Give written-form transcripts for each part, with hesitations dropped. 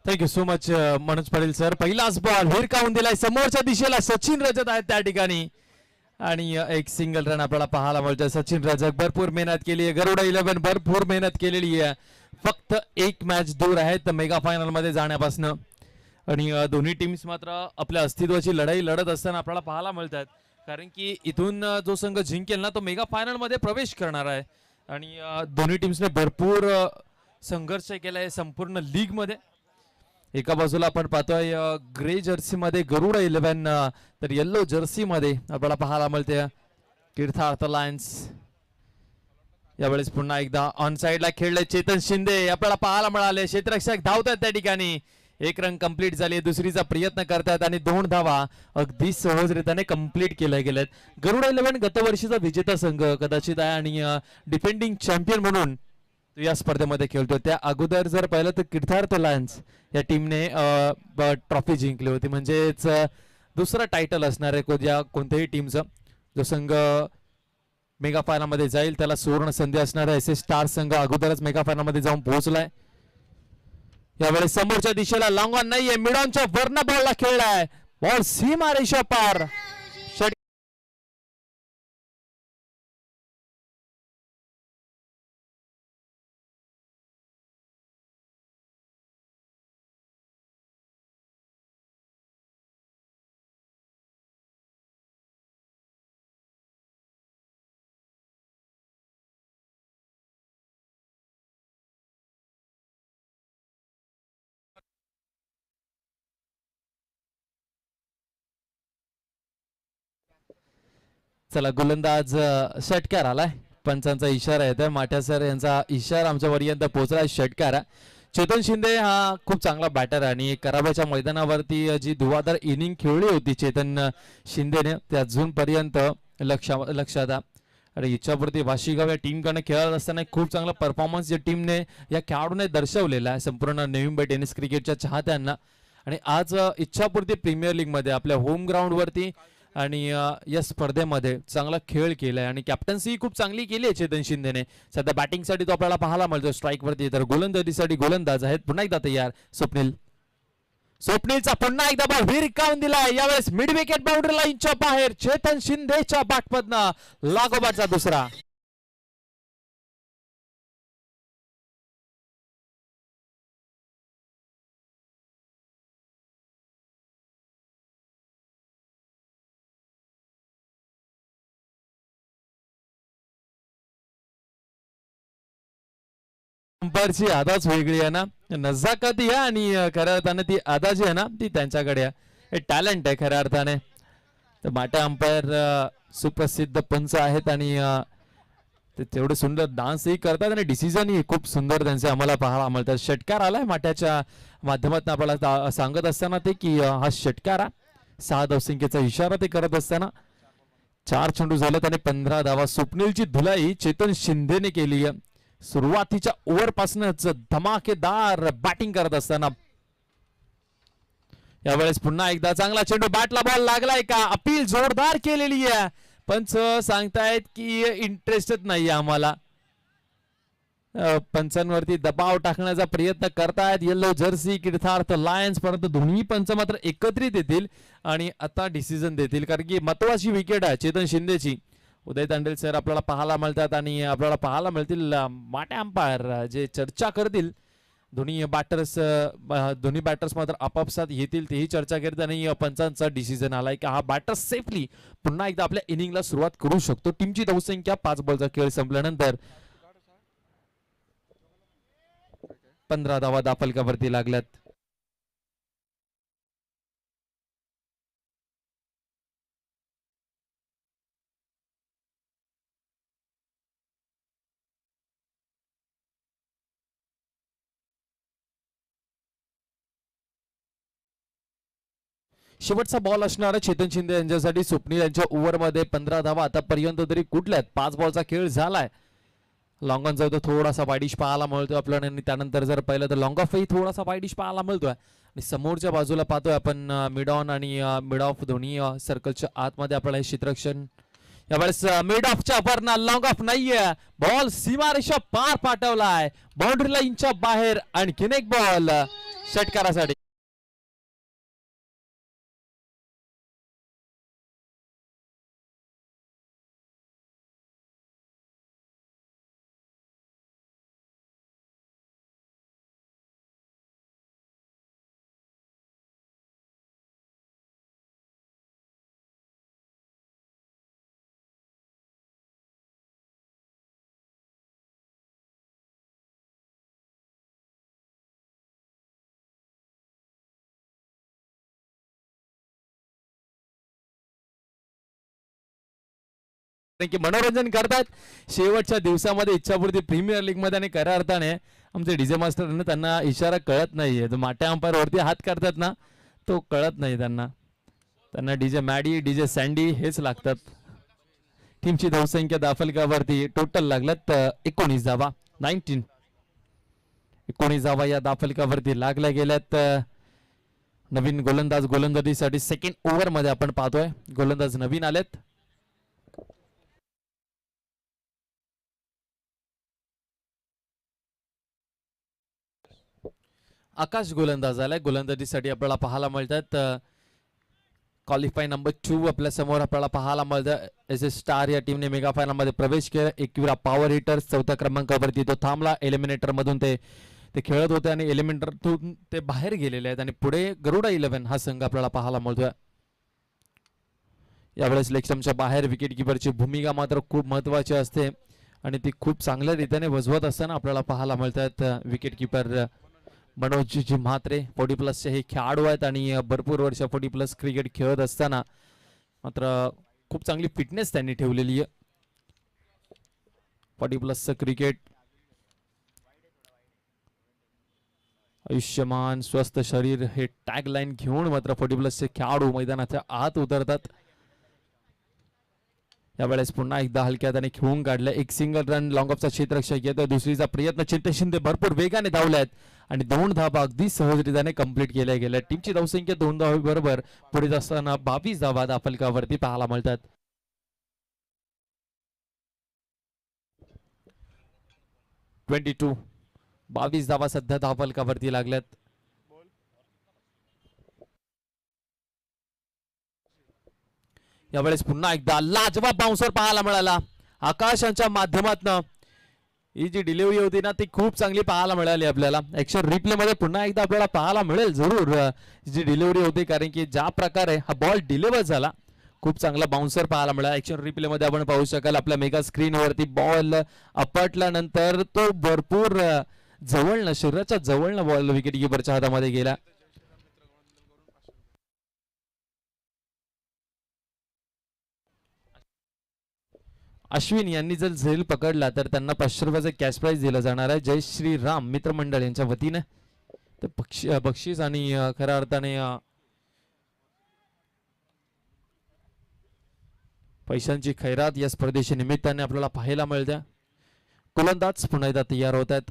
Thank you so much Manoj Patil sir. पहिलाच ball हिरकावून दिलाय समोरच्या दिशेला. सचिन रजत आहेत त्या ठिकाणी आणि एक सिंगल रन आपल्याला पाहायला मिळतोय. सचिन रजत भरपूर मेहनत केली आहे. गरुडा 11 भरपूर मेहनत केलेली आहे. फक्त एक मॅच दूर आहेत मेगा फायनल मध्ये जाण्यापासून आणि दोन्ही टीम्स मात्र आपल्या अस्तित्वाची लढाई लढत असताना आपल्याला पाहायला मिळतात. कारण की इथून जो संघ जिंकेल ना तो मेगा फायनल मध्ये प्रवेश करणार आहे आणि दोन्ही टीम्सने भरपूर संघर्ष केलाय संपूर्ण लीग मध्ये. एका बाजूला आपण पाहतोय ग्रे जर्सी मध्ये गरुडा 11 तर येल्लो जर्सी मध्ये आपल्याला पाहायला मिळते तीर्थार्थ लायन्स. यावेळेस पुन्हा एकदा ऑन साइडला खेळले चेतन शिंदे आपल्याला पाहायला मिळाले. क्षेत्ररक्षक धावतात त्या ठिकाणी. एक रन कंप्लीट झाली. दुसरीचा प्रयत्न करतात आणि 2 धावा अगदी सहजरित्याने कंप्लीट केल्या गेल्यात. गरुडा 11 गतवर्षीचा विजेता संघ कदाचित आहे आणि डिफेंडिंग चॅम्पियन म्हणून या स्पर्धेमध्ये खेळतो. त्या अगोदर जर पाहिलं तर तीर्थार्थ लायन्स या टीमने ट्रॉफी जिंकली होती. म्हणजेच दुसरं टायटल असणार आहे कोणत्याही टीमचं. जो संघ मेगा फायनल मध्ये जाईल त्याला सुवर्ण संधी असणार आहे. एसएस स्टार संघ अगोदरच मेगा फायनल मध्ये जाऊन पोहोचलाय. यावेळेस समोरच्या दिशेला लॉंग ऑन नाहीये. मिड ऑनच्या वरना बॉलला खेळलाय. बॉल सीमा रेषा पार. चला गोलंदाज षटकार आलाय. पंचांचा इशारा येतोय. माठ्या सर यांचा इशारा आमच्यापर्यंत पोहोचलाय. षटकार. चेतन शिंदे हा खूप चांगला बॅटर आहे आणि कराब्याच्या मैदानावरती जी धुवाधार इनिंग खेळली होती चेतन शिंदेने ते अजूनपर्यंत लक्षात आहे. आणि इच्छापूर्ती वाशीगाव या टीमकडे खेळत असताना खूप चांगला परफॉर्मन्स या टीमने या खेळाडूने दर्शवलेला आहे संपूर्ण नवी मुंबई टेनिस क्रिकेटच्या चाहत्यांना. आणि आज इच्छापूर्ती प्रीमियर लीग मध्ये आपल्या होम ग्राउंड वरती आणि या स्पर्धेमध्ये चांगला खेळ केलाय आणि कॅप्टन्सी खूप चांगली केली आहे चेतन शिंदेने. सध्या बॅटिंगसाठी तो आपल्याला पाहायला मिळतो स्ट्राईक वरती. तर गोलंदाजीसाठी गोलंदाज आहेत पुन्हा एकदा तयार स्वप्नील. स्वप्नीलचा पुन्हा एकदा बॉल हिरकावून दिलाय. यावेळेस मिड विकेट बाउंड्री लाईनच्या बाहेर चेतन शिंदेच्या बॅटमधनं लागोपाठचा दुसरा. अंपायरची आदाच वेगळी आहे ना. नजाकत या आणि खऱ्या अर्थाने ती आदा जी आहे ना ती त्यांच्याकडे आहे. टॅलेंट आहे खऱ्या अर्थाने. तर माटा अंपायर सुप्रसिद्ध पंच आहेत आणि ते तेवढे सुंदर डान्सही करतात आणि डिसिजनही खूप सुंदर त्यांचे आम्हाला पाहायला मिळतात. षटकार आलाय माट्याच्या माध्यमातून आपल्याला सांगत असताना ते की हा षटकार 6 धावसंख्येचा इशारा ते करत असताना 4 चेंडू झालेत आणि 15 धावा. स्वप्नीलची धुलाई चेतन शिंदेने केली आहे. सुरुवातीच्या ओव्हर पासूनच धमाकेदार बॅटिंग करत असताना यावेळेस पुन्हा एकदा चांगला चेंडू. बॅटला बॉल लागलाय का. अपील जोरदार केलेली आहे. पंच सांगतायत की इंटरेस्टच नाही आम्हाला. पंचांवरती दबाव टाकण्याचा प्रयत्न करतायत येल्लो जर्सी तीर्थार्थ लायन्स. परंतु दोन्ही पंच मात्र एकत्रित येतील आणि आता डिसिजन देतील कारण की महत्वाची विकेट आहे चेतन शिंदेची. उदय तांडेल सर आपल्याला पाहायला मिळतात आणि आपल्याला पाहायला मिळतील माटे अंपायर जे चर्चा करतील. दोन्ही बॅटर्स मात्र आपापसात येतील तेही चर्चा करतील आणि पंचांचा डिसिजन आलाय की हा बॅटर सेफली पुन्हा एकदा आपल्या इनिंगला सुरुवात करू शकतो. टीमची धावसंख्या 5 बॉलचा खेळ संपल्यानंतर 15 धावा दाफलकावरती लागल्यात. शेवटचा बॉल असणार चेतन शिंदे यांच्यासाठी. स्वप्नील यांच्या ओव्हरमध्ये 15 धावा आतापर्यंत तरी कुठल्यात. 5 बॉलचा खेळ झालाय. लॉंग ऑन जाऊ तर थोडासा वाईडिश पाहायला मिळतोय आपल्याला आणि त्यानंतर जर पाहिलं तर लॉंग ऑफही थोडासा वाईडिश पाहायला मिळतोय. आणि समोरच्या बाजूला पाहतोय आपण मिड ऑन आणि मिड ऑफ दोन्ही सर्कलच्या आतमध्ये आपल्याला हे क्षेत्ररक्षण. यावेळेस मिड ऑफच्या वरना लॉंग ऑफ नाहीये. बॉल सीमारेषा पार पाठवलाय बाउंड्री लाईनच्या बाहेर. आणखीन एक बॉल षटकारासाठी. की मनोरंजन करतात शेवटच्या दिवसामध्ये इच्छापूर्ती प्रीमियर लीग मध्ये आणि खऱ्या अर्थाने आमचे डीजे मास्टर त्यांना इशारा कळत नाहीये. तो माट्या अंपायर वरती हात करतात ना तो कळत नाही त्यांना. त्यांना डीजे मॅडी डीजे सँडी हेच लागतात. टीमची धावसंख्या दाफलकावरती टोटल लागल्यात 19 धावा. 19 धावा या दाफलकावरती लागल्या गेल्यात. नवीन गोलंदाज गोलंदाजीसाठी सेकंड ओव्हर मध्ये आपण पाहतोय गोलंदाज नवीन आलेत. आकाश गोलंदाज आलाय. गोलंदाजीसाठी आपल्याला पाहायला मिळतात क्वालिफाय नंबर 2 आपल्या समोर आपल्याला पाहायला मिळतं. एस एस स्टार या टीमने मेगा फायनल मध्ये प्रवेश केला. एकविरा पॉवर हिटर्स चौथ्या क्रमांकावरती तो थांबला. एलिमिनेटर मधून ते खेळत होते आणि एलिमिनेटरतून ते बाहेर गेलेले आहेत आणि पुढे गरुडा 11 हा संघ आपल्याला पाहायला मिळतोय. यावेळेस लेक्समच्या बाहेर विकेट किपरची भूमिका मात्र खूप महत्वाची असते आणि ती खूप चांगल्या रीतीने बजवत असताना आपल्याला पाहायला मिळतात. विकेट किपर मनोजजी म्हात्रे 40+ हे खेळाडू आहेत आणि भरपूर वर्ष 40+ क्रिकेट खेळत असताना मात्र खूप चांगली फिटनेस त्यांनी ठेवलेली आहे. 40+ क्रिकेट आयुष्यमान स्वस्थ शरीर हे टॅग लाईन घेऊन मात्र 40+ खेळाडू मैदानाच्या आत उतरतात. यावेळेस पुन्हा एकदा हलक्यात आणि खेळून काढलं. एक सिंगल रन लॉंग ऑफचा क्षेत्ररक्षक येतो. दुसरीचा प्रयत्न चेतन शिंदे भरपूर वेगाने धावल्यात आणि 2 धावा अगदी सहजरित्याने कंप्लीट केल्या गेल्या. टीमची धावसंख्या 2 धावांबरोबर पुढे असताना 22 धावा दाफलकावरती पाहायला मिळतात. (22) 22 धावा सध्या दाफलकावरती लागल्यात. यावेळेस पुन्हा एकदा लाजवाब बाउन्सर पाहायला मिळाला आकाशांच्या माध्यमातून. ही जी डिलिव्हरी होती ना ती खूप चांगली पाहायला मिळाली आपल्याला. ऍक्शन रिप्ले मध्ये पुन्हा एकदा आपल्याला पाहायला मिळेल जरूर जी डिलिव्हरी होती कारण की ज्या प्रकारे हा बॉल डिलिव्हर झाला खूप चांगला बाउन्सर पाहायला मिळाला. ऍक्शन रिप्ले मध्ये आपण पाहू शकाल आपल्या मेगा स्क्रीन वरती बॉल आपटल्यानंतर तो भरपूर जवळनं शरीराच्या जवळनं बॉल विकेट किपरच्या हातामध्ये गेला. अश्विन यांनी जर झेल पकडला तर त्यांना 500 रुपयाचं कॅश प्राइज दिलं जाणार आहे. जय श्री राम मित्रमंडळ यांच्या वतीने ते बक्षीस आणि खऱ्या अर्थाने पैशांची खैरात या स्पर्धेच्या निमित्ताने आपल्याला पाहायला मिळते. गोलंदाज पुन्हा एकदा तयार होत आहेत.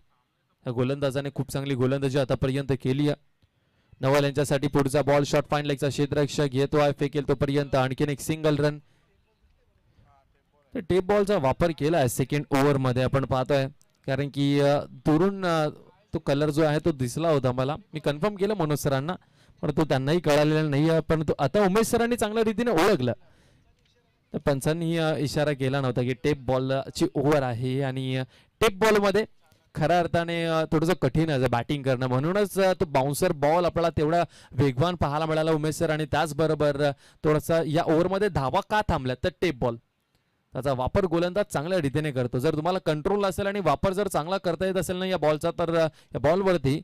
या गोलंदाजाने खूप चांगली गोलंदाजी आतापर्यंत केली आहे. नवल यांच्यासाठी पुढचा बॉल शॉर्ट फाईन लेगचा क्षेत्ररक्षक येतो आहे. फेकेल तोपर्यंत आणखीन एक सिंगल रन. टेप बॉलचा वापर केला आहे सेकंड ओव्हर मध्ये आपण पाहतोय कारण की दुरून तो कलर जो आहे तो दिसला होता मला. मी कन्फर्म केलं मनोज सरांना पण तो त्यांनाही कळालेला नाही आहे. पण आता उमेश सरांनी चांगल्या रीतीने ओळखलं तर पंचांनी इशारा केला नव्हता की टेप बॉलची ओव्हर आहे आणि टेप बॉल मध्ये खऱ्या अर्थाने थोडंसं कठीण आहे बॅटिंग करणं. म्हणूनच तो बाउन्सर बॉल आपल्याला तेवढा वेगवान पाहायला मिळाला उमेश सर. आणि त्याचबरोबर थोडासा या ओव्हरमध्ये धावा का थांबल्यात तर टेप बॉल त्याचा वापर गोलंदाज चांगल्या रीतीने करतो. जर तुम्हाला कंट्रोल असेल आणि वापर जर चांगला करता येत असेल ना या बॉलचा तर या बॉलवरती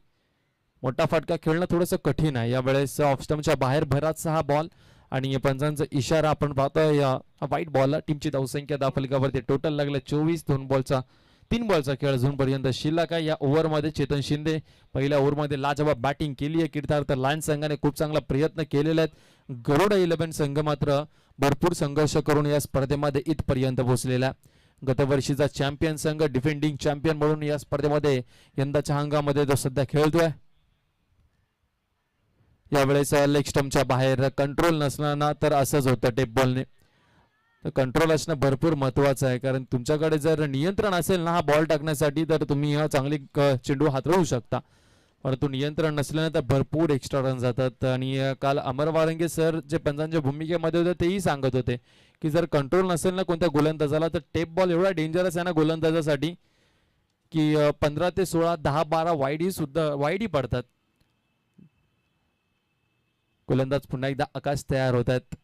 मोठा फटका खेळणं थोडंसं कठीण आहे. यावेळेस ऑफ स्टंपच्या बाहेर भराचा हा बॉल आणि पंचांचा इशारा आपण पाहतोय व्हाईट बॉलला. टीमची धावसंख्या दाफलकावरती टोटल लागले 24. 3 बॉलचा खेळ अजूनपर्यंत शिल्लक आहे. या ओव्हरमध्ये चेतन शिंदे पहिल्या ओव्हरमध्ये लाजवाब बॅटिंग केली आहे. कीर्तार्थ लायन्स संघाने खूप चांगला प्रयत्न केलेले आहेत. गरुडा 11 संघ मात्र भरपूर संघर्ष करून या स्पर्धेमध्ये इथपर्यंत पोहोचलेला. गतवर्षीचा चॅम्पियन संघ डिफेंडिंग चॅम्पियन म्हणून या स्पर्धेमध्ये यंदाच्या हंगामध्ये तो सध्या खेळतोय. यावेळेस लेग स्टंपच्या बाहेर कंट्रोल नसणार तर असंच होतं टेप बॉलने. तर कंट्रोल असणं भरपूर महत्वाचं आहे कारण तुमच्याकडे जर नियंत्रण असेल ना हा बॉल टाकण्यासाठी तर तुम्ही चांगली चेंडू हातळू शकता. परंतु नियंत्रण नसल्याने तर भरपूर एक्स्ट्रा रन जातात. आणि काल अमर वारंगे सर जे पंचांच्या भूमिकेमध्ये होते तेही सांगत होते की जर कंट्रोल नसेल ना कोणत्या गोलंदाजाला तर टेप बॉल एवढा डेंजरस आहे ना गोलंदाजासाठी की 15 ते 16 10-12 वाईडही सुद्धा वाईडही पडतात. गोलंदाज पुन्हा एकदा आकाश तयार होत आहेत.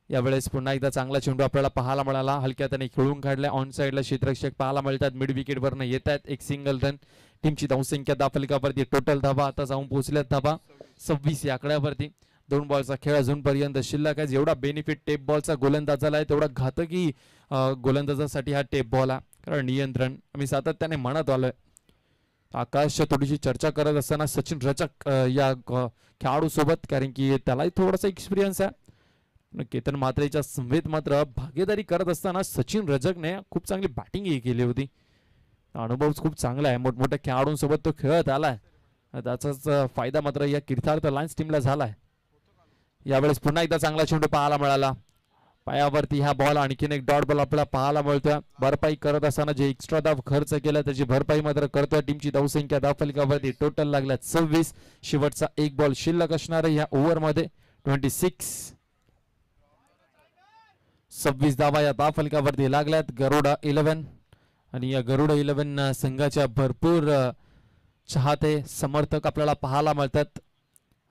यावेळेस पुन्हा एकदा चांगला चेंडू आपल्याला पाहायला मिळाला. हलक्या त्याने खेळून काढलाय. ऑन साईडला क्षेत्ररक्षक पाहायला मिळतात. मिड विकेटवरनं येत आहेत. एक सिंगल रन. टीमची धावसंख्या दाफलिकावरती टोटल धावा आता जाऊन पोहोचल्यात धावा 26 या आकड्यावरती. 2 बॉलचा खेळ अजूनपर्यंत शिल्लक आहे. जेवढा बेनिफिट टेप बॉलचा गोलंदाजाला आहे तेवढा घातकी गोलंदाजासाठी हा टेप बॉल आहे. कारण नियंत्रण आम्ही सातत्याने म्हणत आलोय. आकाशच्या थोडीशी चर्चा करत असताना सचिन रचक या खेळाडू सोबत कारण की त्यालाही थोडासा एक्सपिरियन्स आहे. केतन म्हात्रेच्या समवेत मात्र भागीदारी करत असताना सचिन रजकने खूप चांगली बॅटिंगही केली होती. अनुभव खूप चांगला आहे. मोठमोठ्या खेळाडूंसोबत तो खेळत आलाय. त्याचाच फायदा मात्र या किर्थार्थ लायन्स टीमला झालाय. यावेळेस पुन्हा एकदा चांगला चेंडू पाहायला मिळाला. पायावरती हा बॉल आणखीन एक डॉट बॉल आपल्याला पाहायला मिळतोय. भरपाई करत असताना जे एक्स्ट्रा धाव खर्च केला त्याची भरपाई मात्र करतोय. टीमची धावसंख्या धावफलकावरती टोटल लागल्यात 26. शेवटचा एक बॉल शिल्लक असणार आहे या ओव्हरमध्ये. 26 धावा या धावफलकावरती लागल्यात. गरुडा 11 आणि या गरुडा 11 संघाच्या भरपूर चाहते समर्थक आपल्याला पाहायला मिळतात.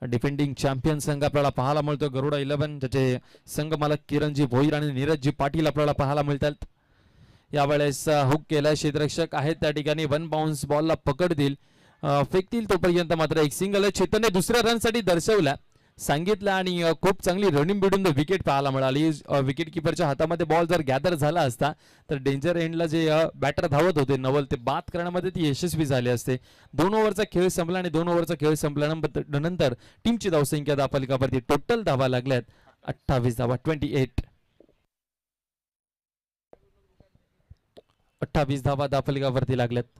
डिफेंडिंग चॅम्पियन संघ आपल्याला पाहायला मिळतो गरुडा 11 ज्याचे संघ मालक किरणजी भोईर आणि नीरजजी पाटील आपल्याला पाहायला मिळतात. यावेळेस हुक केला. क्षेत्ररक्षक आहेत त्या ठिकाणी. 1 बाउन्स बॉलला पकडतील फेकतील तोपर्यंत मात्र एक सिंगल चेतनने दुसऱ्या रनसाठी दर्शवला सांगितलं आणि खूप चांगली रनिंग बिडून विकेट पाहायला मिळाली. विकेट किपरच्या हातामध्ये बॉल जर गॅदर झाला असता तर डेंजर एंडला जे बॅटर धावत होते नवल ते बाद करण्यामध्ये ती यशस्वी झाले असते. 2 ओव्हरचा खेळ संपला आणि 2 ओव्हरचा खेळ संपल्यानंतर टीमची धावसंख्या धावफलकावरती टोटल धावा लागल्यात 28 धावा. 28 धावा धावफलकावरती लागल्यात.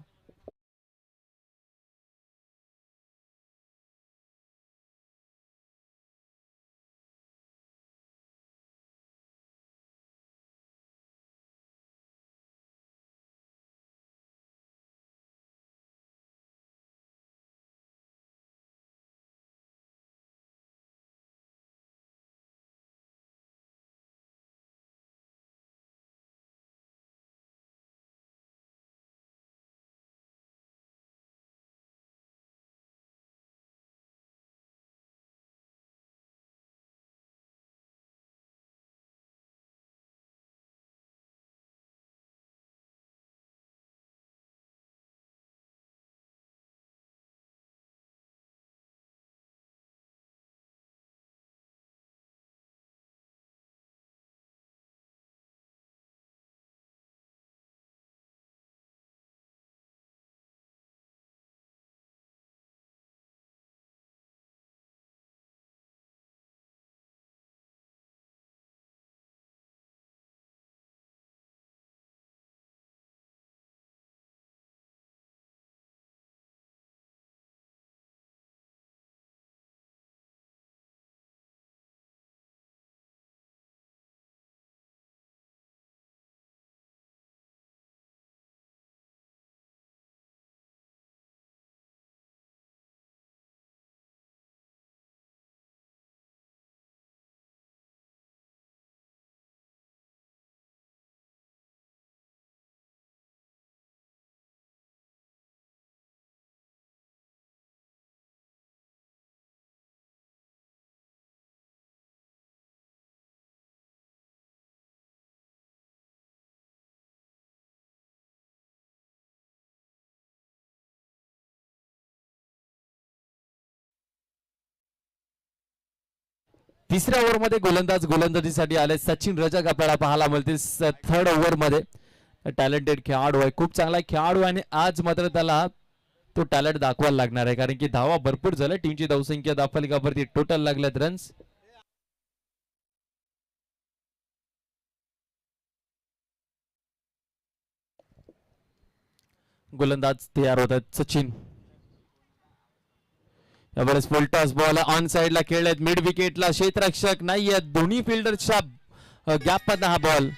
तिसऱ्या ओव्हरमध्ये गोलंदाजीसाठी आले सचिन रजक आपल्याला पाहायला मिळतील. 3rd ओव्हरमध्ये टॅलेंटेड खेळाडू आहे. खूप चांगला खेळाडू आहे आणि आज मात्र त्याला तो टॅलेंट दाखवायला लागणार आहे कारण की धावा भरपूर झाल्या. टीमची धावसंख्या धावफलकावरती टोटल लागल्यात रन्स. गोलंदाज तयार होत आहेत सचिन. यावेळेस फुल टॉस बॉल ऑन साइडला खेळलेत. मिड विकेटला क्षेत्ररक्षक नाहीये. दोन्ही फिल्डरच्या गॅप मधला हा बॉल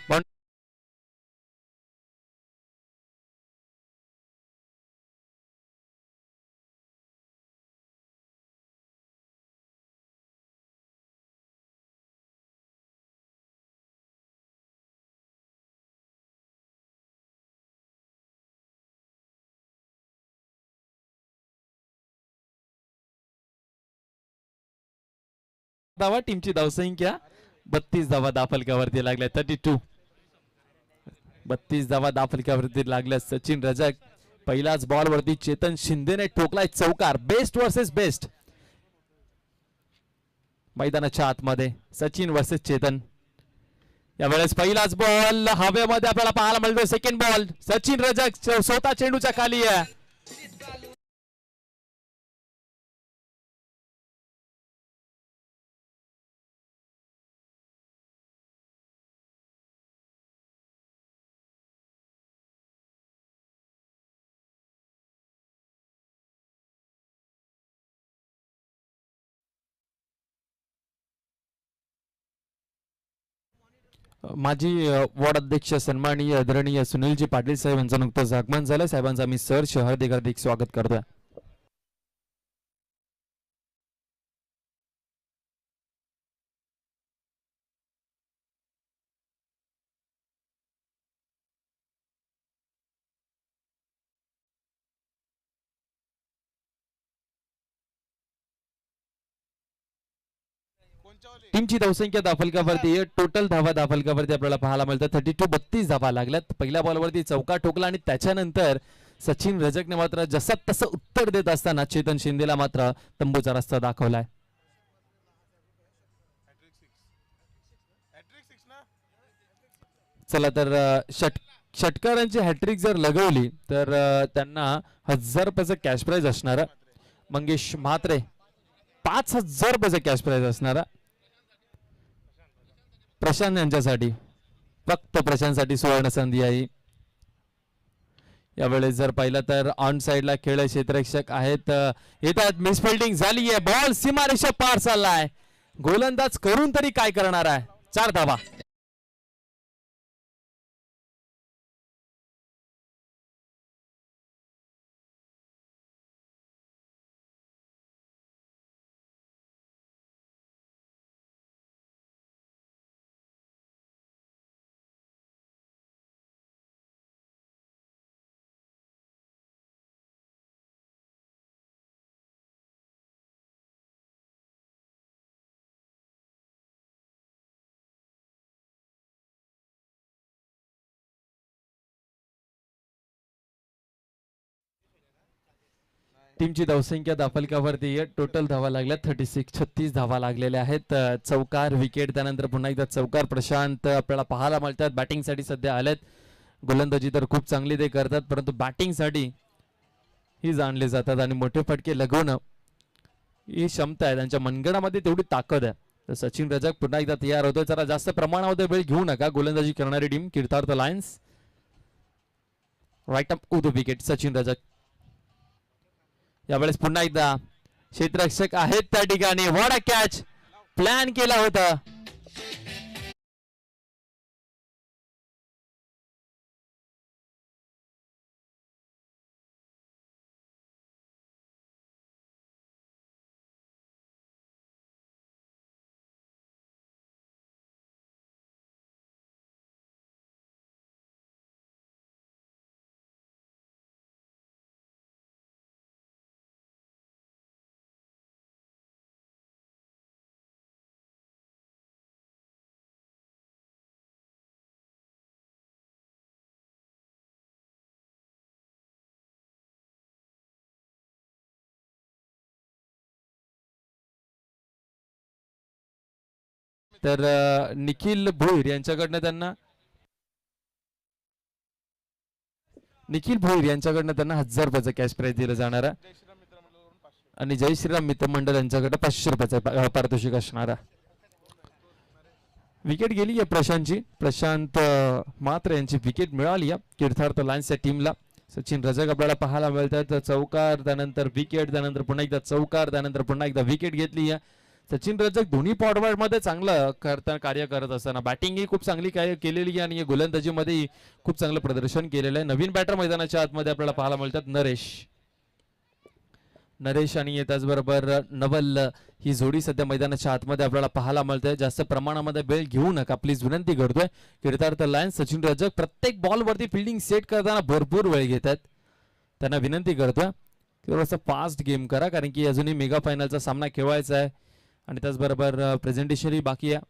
धावा टीमची धावसंख्या 32 धावा दाफलकावरती लागल्या 32. 32 धावा दाफलकावरती लागल्या. सचिन रजक पहिल्याच बॉल वरती चेतन शिंदेने ठोकलाय चौकार. बेस्ट वर्सेस बेस्ट मैदानाच्या आतमध्ये सचिन वर्सेस चेतन. यावेळेस पहिलाच बॉल हवेमध्ये आपल्याला पाहायला मिळतो. सेकंड बॉल सचिन रजक स्वतः चेंडूच्या खाली आहे. माजी वॉर्ड अध्यक्ष सन्माननीय आदरणीय सुनीलजी पाटील साहेब यांचं नुकतंच आगमन झालं. साहेबांचं आम्ही सहर्ष हार्दिक स्वागत करतोय. टीमची धावसंख्या दाफलकावरती टोटल धावा दाफलकावरती आपल्याला पाहायला मिळतात 32. 32 धावा लागल्यात. पहिल्या बॉलवरती चौका ठोकला आणि त्याच्यानंतर सचिन रजकने मात्र जसं तसं उत्तर देत असताना चेतन शिंदेला मात्र तंबूचा रस्ता दाखवलाय. चला तर षटकारांची हॅट्रिक जर लगवली तर त्यांना 1000 रुपयाचं कॅश प्राइज असणार. मंगेश म्हात्रे 5000 रुपयाचं कॅश प्राइज असणार. प्रशांत यांच्यासाठी फक्त प्रशांतसाठी सुवर्ण संधी आहे. यावेळेस जर पाहिलं तर ऑन साइडला खेळ क्षेत्ररक्षक आहेत. येतात मिस फिल्डिंग झाली आहे. बॉल सीमारेषा पार चाललाय. गोलंदाज करून तरी काय करणार आहे. 4 धावा. टीमची धावसंख्या दाफलकावरती टोटल धावा लागल्या 36. 36 धावा लागलेल्या आहेत. चौकार विकेट त्यानंतर पुन्हा एकदा चौकार प्रशांत आपल्याला पाहायला मिळतात. बॅटिंगसाठी सध्या आलेत. गोलंदाजी तर खूप चांगली ते करतात परंतु बॅटिंगसाठी ही जाणले जातात आणि मोठे फटके लगवणं ही क्षमता आहे त्यांच्या मनगडामध्ये. तेवढी ताकद आहे. तर सचिन रजक पुन्हा एकदा तयार होतोय. जरा जास्त प्रमाणामध्ये वेळ घेऊ नका गोलंदाजी करणारी team Kirtarth lions. Right up the wicket Sachin Rajak. यावेळेस पुन्हा एकदा क्षेत्ररक्षक आहेत त्या ठिकाणी. व्हॉट अ कॅच प्लॅन केला होता. तर निखिल भोईर यांच्याकडनं त्यांना 1000 रुपयाचं कॅश प्राइज दिलं जाणार आहे आणि जय श्रीराम मित्र मंडळ यांच्याकडे 500 रुपयाचं पारितोषिक असणार आहे. विकेट गेली आहे प्रशांतची. प्रशांत मात्र यांची विकेट मिळाली आहे कीर्तार्थ लायन्सच्या टीमला. सचिन रजक आपल्याला पाहायला मिळतात. चौकार त्यानंतर विकेट त्यानंतर पुन्हा एकदा चौकार त्यानंतर पुन्हा एकदा विकेट घेतली आहे. सचिन रजक दोन्ही फॉरवर्ड मध्ये चांगलं कार्य करत असताना बॅटिंग ही खूप चांगली काय केलेली आहे आणि गोलंदाजीमध्ये खूप चांगलं प्रदर्शन केलेलं आहे. नवीन बॅटर मैदानाच्या आतमध्ये आपल्याला पाहायला मिळतात नरेश आणि त्याचबरोबर नवल ही जोडी सध्या मैदानाच्या आतमध्ये आपल्याला पाहायला मिळते. जास्त प्रमाणामध्ये वेळ घेऊ नका प्लीज विनंती करतोय. कीर्तार्थ लायन्स सचिन रजक प्रत्येक बॉल वरती फिल्डिंग सेट करताना भरपूर वेळ घेतात. त्यांना विनंती करतोय थोडंसं फास्ट गेम करा कारण की अजूनही मेगा फायनलचा सामना खेळवायचा आहे आणि त्याचबरोबर प्रेझेंटेशनही बाकी आहे.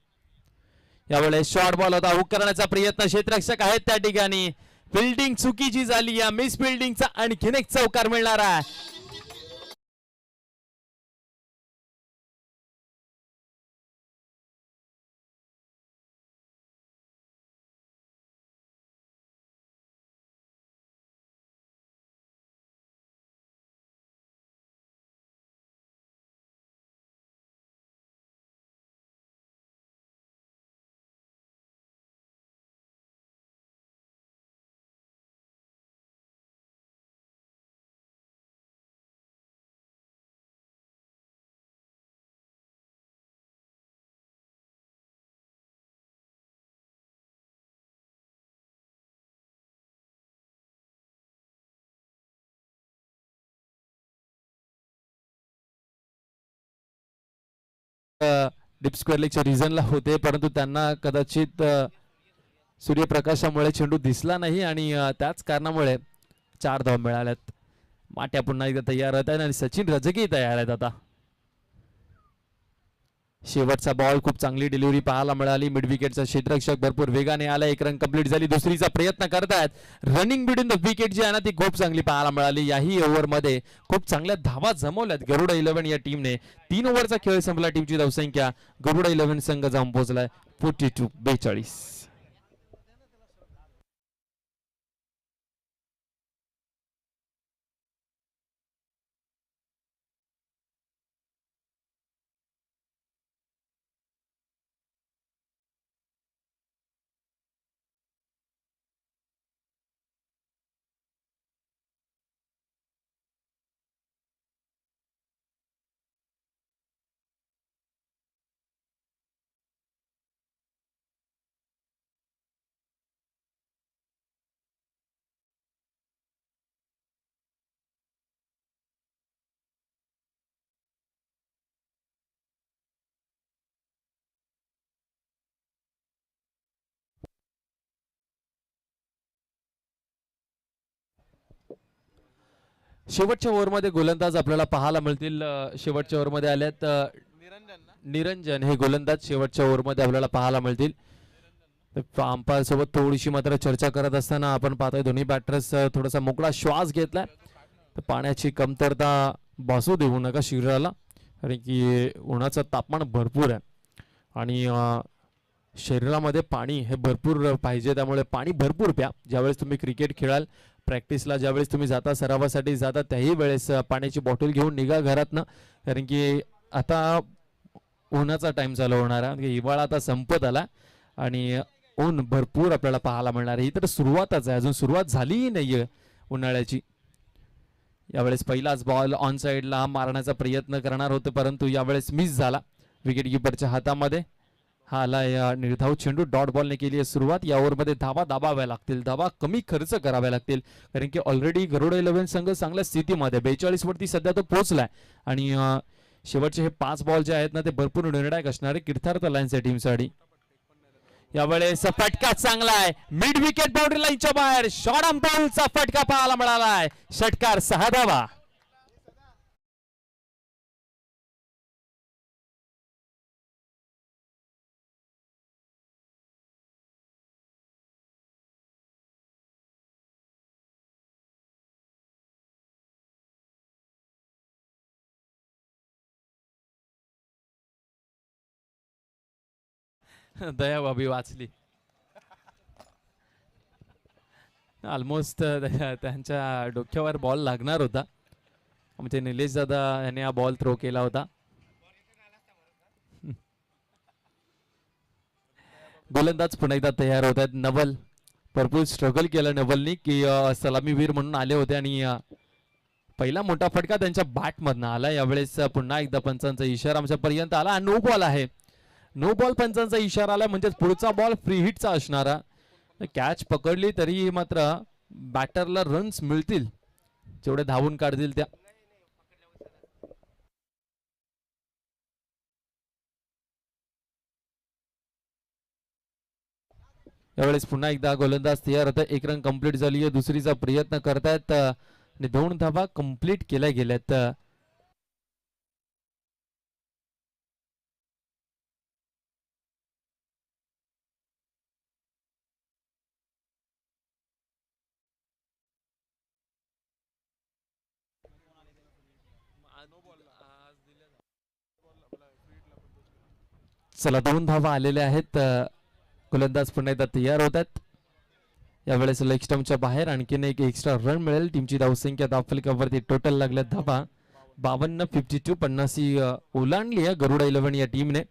यावेळेस शॉर्ट बॉल होता, हुक करण्याचा प्रयत्न क्षेत्ररक्षक आहेत त्या ठिकाणी. फिल्डिंग चुकीची झाली, या मिस फिल्डिंगचा आणखीन एक चौकार मिळणार आहे. डीप स्क्वेअर लेगच्या रिझनला होते, परंतु त्यांना कदाचित सूर्यप्रकाशामुळे चेंडू दिसला नाही आणि त्याच कारणामुळे 4 धावा मिळाल्यात. माट्या पुन्हा एकदा तयार होत आहेत आणि सचिन रजके तयार आहेत. आता शेवटचा बॉल, खूप चांगली डिलिव्हरी पाहायला मिळाली. मिड विकेटचा क्षेत्ररक्षक भरपूर वेगाने आला, एक रन कंप्लीट झाली. दुसरीचा प्रयत्न करतायत. रनिंग बिटवीन द विकेट जी आहे ना ती खूप चांगली पाहायला मिळाली. याही ओव्हरमध्ये खूप चांगल्या धावा जमवल्यात गरुडा 11 या टीमने. 3 ओव्हरचा खेळ संपला. टीमची धावसंख्या गरुडा 11 संघ जाऊन पोहोचलाय 42. शेवटच्या ओव्हरमध्ये गोलंदाज आपल्याला पाहायला मिळतील. शेवटच्या ओव्हरमध्ये आल्यात निरंजन हे गोलंदाज शेवटच्या ओव्हरमध्ये आपल्याला पाहायला मिळतील. अंपायर सोबत थोडीशी मात्र चर्चा करत असताना आपण पाहतोय दोन्ही बॅटर्स थोडासा मोकळा श्वास घेतलाय. तर पाण्याची कमतरता भासू देऊ नका शरीराला, कारण की उन्हाचं तापमान भरपूर आहे आणि शरीरामध्ये पाणी हे भरपूर पाहिजे. त्यामुळे पाणी भरपूर प्या. ज्यावेळेस तुम्ही क्रिकेट खेळाल, प्रॅक्टिसला ज्यावेळेस तुम्ही जाता, सरावासाठी जाता, त्याही वेळेस पाण्याची बॉटल घेऊन निघा घरातनं, कारण की आता उन्हाचा टाइम चालू होणार आहे. हिवाळा आता संपत आला आणि ऊन भरपूर आपल्याला पाहायला मिळणार आहे. ही तर सुरुवातच आहे, अजून सुरुवात झालीही नाहीये उन्हाळ्याची. यावेळेस पहिलाच बॉल ऑन साइडला मारण्याचा प्रयत्न करणार होते, परंतु यावेळेस मिस झाला विकेट किपरच्या हातामध्ये. हा आला या निर्धाव चेंडू. डॉट बॉलने केली आहे सुरुवात. या ओव्हरमध्ये धावा दाबाव्या लागतील, धावा कमी खर्च कराव्या लागतील, कारण की ऑलरेडी गरुडा 11 संघ चांगल्या स्थितीमध्ये 42 वरती सध्या तो पोहोचलाय आणि शेवटचे हे 5 बॉल जे आहेत ना ते भरपूर निर्णायक असणारे किर्थार्थ लाईन्स या टीमसाठी. यावेळेस फटका चांगला आहे, मिड विकेट बाउंड्री लाईनच्या बाहेर शॉर्ट अंपायरचा फटका पाहायला मिळालाय. षटकार 6 धावा. दयाबाबी वाचली. ऑलमोस्ट त्यांच्या डोक्यावर बॉल लागणार होता. म्हणजे निलेश दादा यांनी हा बॉल थ्रो केला होता. गोलंदाज पुन्हा एकदा तयार होत आहेत. नवल भरपूर स्ट्रगल केलं नवलनी, की सलामीवीर म्हणून आले होते आणि पहिला मोठा फटका त्यांच्या बॅट मधनं आला. यावेळेस पुन्हा एकदा पंचांचा इशारा आमच्या पर्यंत आला. नो बॉल आहे, नो बॉल पंचांचा इशारा आला, म्हणजे पुढचा बॉल फ्री हिटचा असणारा. कॅच पकडली तरी मात्र बॅटरला रन्स मिळतील, जेवढे धावून काढतील त्या. यावेळेस पुन्हा एकदा गोलंदाज तयार होता. 1 रन कंप्लीट झाली आहे. दुसरीचा प्रयत्न करतायत आणि 2 धावा कंप्लीट केल्या गेल्यात. चला 2 धावा आलेल्या आहेत. गोलंदाज पुन्हा एकदा तयार होत आहेत. यावेळेस लेग स्टंपच्या बाहेर आणखीन एक एक्स्ट्रा रन मिळेल. टीमची धावसंख्या धावफलकावरती टोटल लागल्या धावा 52-52. 50 ओलांडली आहे गरुडा 11 या टीमने.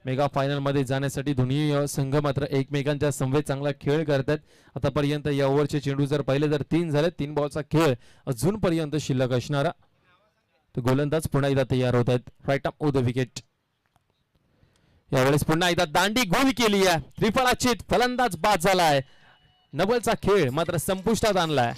मेगा फायनल मध्ये जाण्यासाठी दोन्ही संघ मात्र एकमेकांच्या समवेत चांगला खेळ करतात. आतापर्यंत या ओव्हरचे चेंडू जर पाहिले तर 3 झाले. 3 बॉलचा खेळ अजूनपर्यंत शिल्लक असणारा. तर गोलंदाज पुन्हा एकदा तयार होत आहेत. Right up of the wicket. यावेळेस पुन्हा एकदा दांडी गोल केली आहे. त्रिफळाचीत फलंदाज बाद झालाय. नवलचा खेळ मात्र संपुष्टात आणलाय.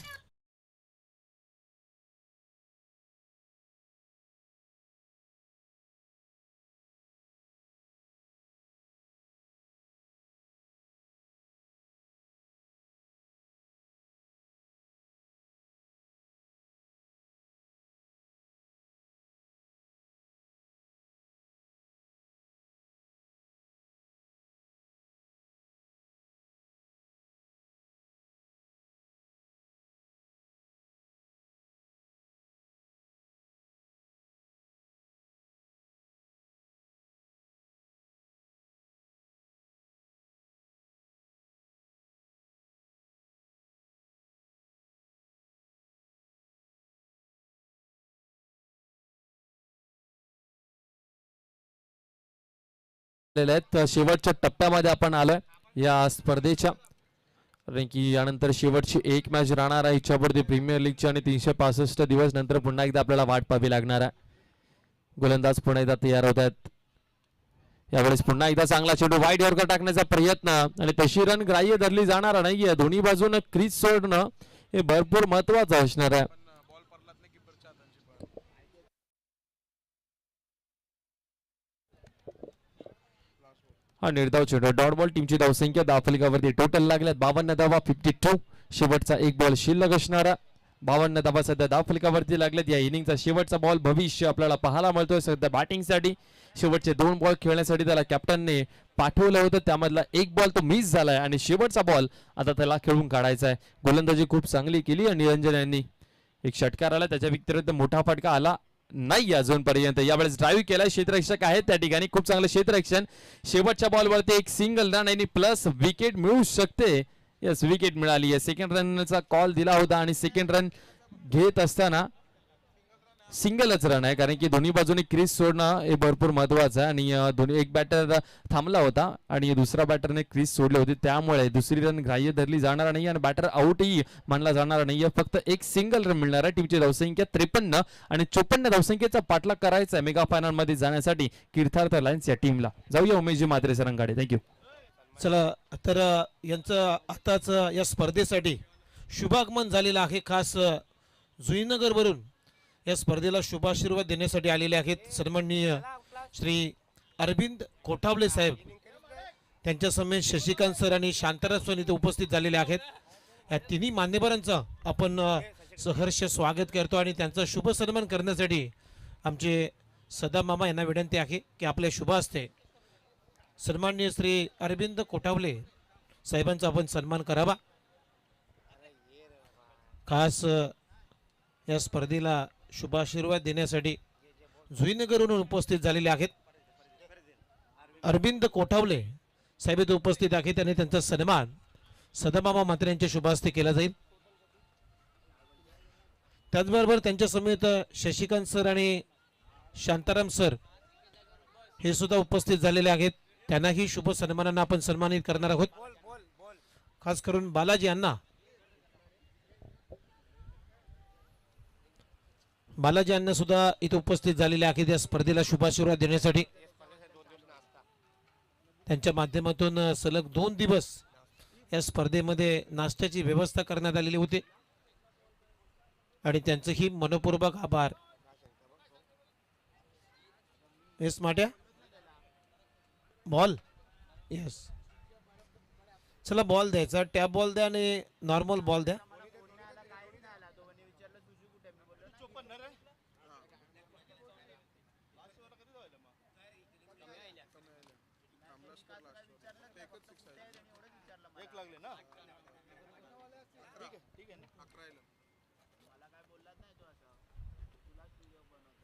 शेवटच्या टप्प्यामध्ये आपण आलोय या स्पर्धेच्या. कारण की यानंतर शेवटची एक मॅच राहणार आहे इच्छापूर्ती प्रीमियर लीगची आणि 365 दिवस नंतर पुन्हा एकदा आपल्याला वाट पाहावी लागणार आहे. गोलंदाज पुन्हा एकदा तयार होत आहेत. यावेळेस पुन्हा एकदा चांगला चेंडू वाईड यॉर्कर टाकण्याचा प्रयत्न आणि तशी रन ग्राह्य धरली जाणार नाहीये. दोन्ही बाजून क्रीज सोडणं हे भरपूर महत्वाचं असणार आहे. हा निर्धाव चेंडू डॉट बॉल. टीमची धावसंख्या धावफलकावरती टोटल लागल्यात 52 धावा 52. शेवटचा एक बॉल शिल्लक असणारा. 52 धावा सध्या धावफलकावरती लागल्यात. या इनिंगचा शेवटचा बॉल भविष्य आपल्याला पाहायला मिळतोय. सध्या बॅटिंगसाठी शेवटचे 2 बॉल खेळण्यासाठी त्याला कॅप्टनने पाठवलं होतं. त्यामधला एक बॉल तो मिस झालाय आणि शेवटचा बॉल आता त्याला खेळून काढायचा आहे. गोलंदाजी खूप चांगली केली आणि निरंजन यांनी एक षटकार आला. त्याच्या व्यतिरिक्त मोठा फटका आला नाही अजूनपर्यंत. यावेळेस ड्राईव्ह केलाय. क्षेत्ररक्षक आहेत त्या ठिकाणी. खूप चांगलं क्षेत्ररक्षण. शेवटच्या बॉलवरती एक सिंगल रन आणि प्लस विकेट मिळू शकते. यस विकेट मिळाली आहे. सेकंड रनचा कॉल दिला होता आणि सेकंड रन घेत असताना सिंगलच रन आहे. कारण की दोन्ही बाजूने क्रीज सोडणं हे भरपूर महत्वाचं आहे आणि दोन्ही एक बॅटर थांबला होता आणि दुसऱ्या बॅटरने क्रीज सोडले होते. त्यामुळे दुसरी रन ग्राह्य धरली जाणार नाही आणि बॅटर आउटही मानला जाणार नाही. फक्त एक सिंगल रन मिळणार आहे. टीमची धावसंख्या 53 आणि 54 धावसंख्येचा पाठलाग करायचा आहे मेगा फायनल मध्ये जाण्यासाठी तीर्थार्थ लायन्स या टीमला. जाऊया उमेशजी म्हात्रे सरांकडे. थँक्यू. चला तर यांचं आताच या स्पर्धेसाठी शुभागमन झालेलं आहे. खास जुईनगरवरून या स्पर्धेला शुभाशीर्वाद देण्यासाठी आलेले आहेत सन्माननीय श्री अरविंद कोठावले साहेब. त्यांच्या समेत शशिकांत सर आणि शांताराम सर इथे उपस्थित झालेले आहेत. या तिन्ही मान्यवरांचं आपण सहर्ष स्वागत करतो आणि त्यांचा शुभ सन्मान करण्यासाठी आमचे सदा मामा यांना विनंती आहे की आपल्या शुभ हस्ते सन्माननीय श्री अरविंद कोठावले साहेबांचा आपण सन्मान करावा. खास या स्पर्धेला शुभाशीर्वाद देण्यासाठी जुईनगरवरून उपस्थित झालेले आहेत अरविंद कोठावले साहेब इथे उपस्थित आहेत आणि त्यांचा सन्मान सदामामा म्हात्रे यांच्या शुभ हस्ते केला जाईल. त्याचबरोबर त्यांच्या समेत शशिकांत सर आणि शांताराम सर हे सुद्धा उपस्थित झालेले आहेत. त्यांनाही शुभ सन्मानांना आपण सन्मानित करणार आहोत. खास करून बालाजी यांना सुद्धा इथे उपस्थित झालेले आहेत या स्पर्धेला शुभाशीर्वाद देण्यासाठी. त्यांच्या माध्यमातून सलग 2 दिवस या स्पर्धेमध्ये नाश्त्याची व्यवस्था करण्यात आलेली होती आणि त्यांचंही मनपूर्वक आभार. येस माट्या बॉल. येस चला बॉल द्यायचा. टॅप बॉल द्या आणि नॉर्मल बॉल द्या.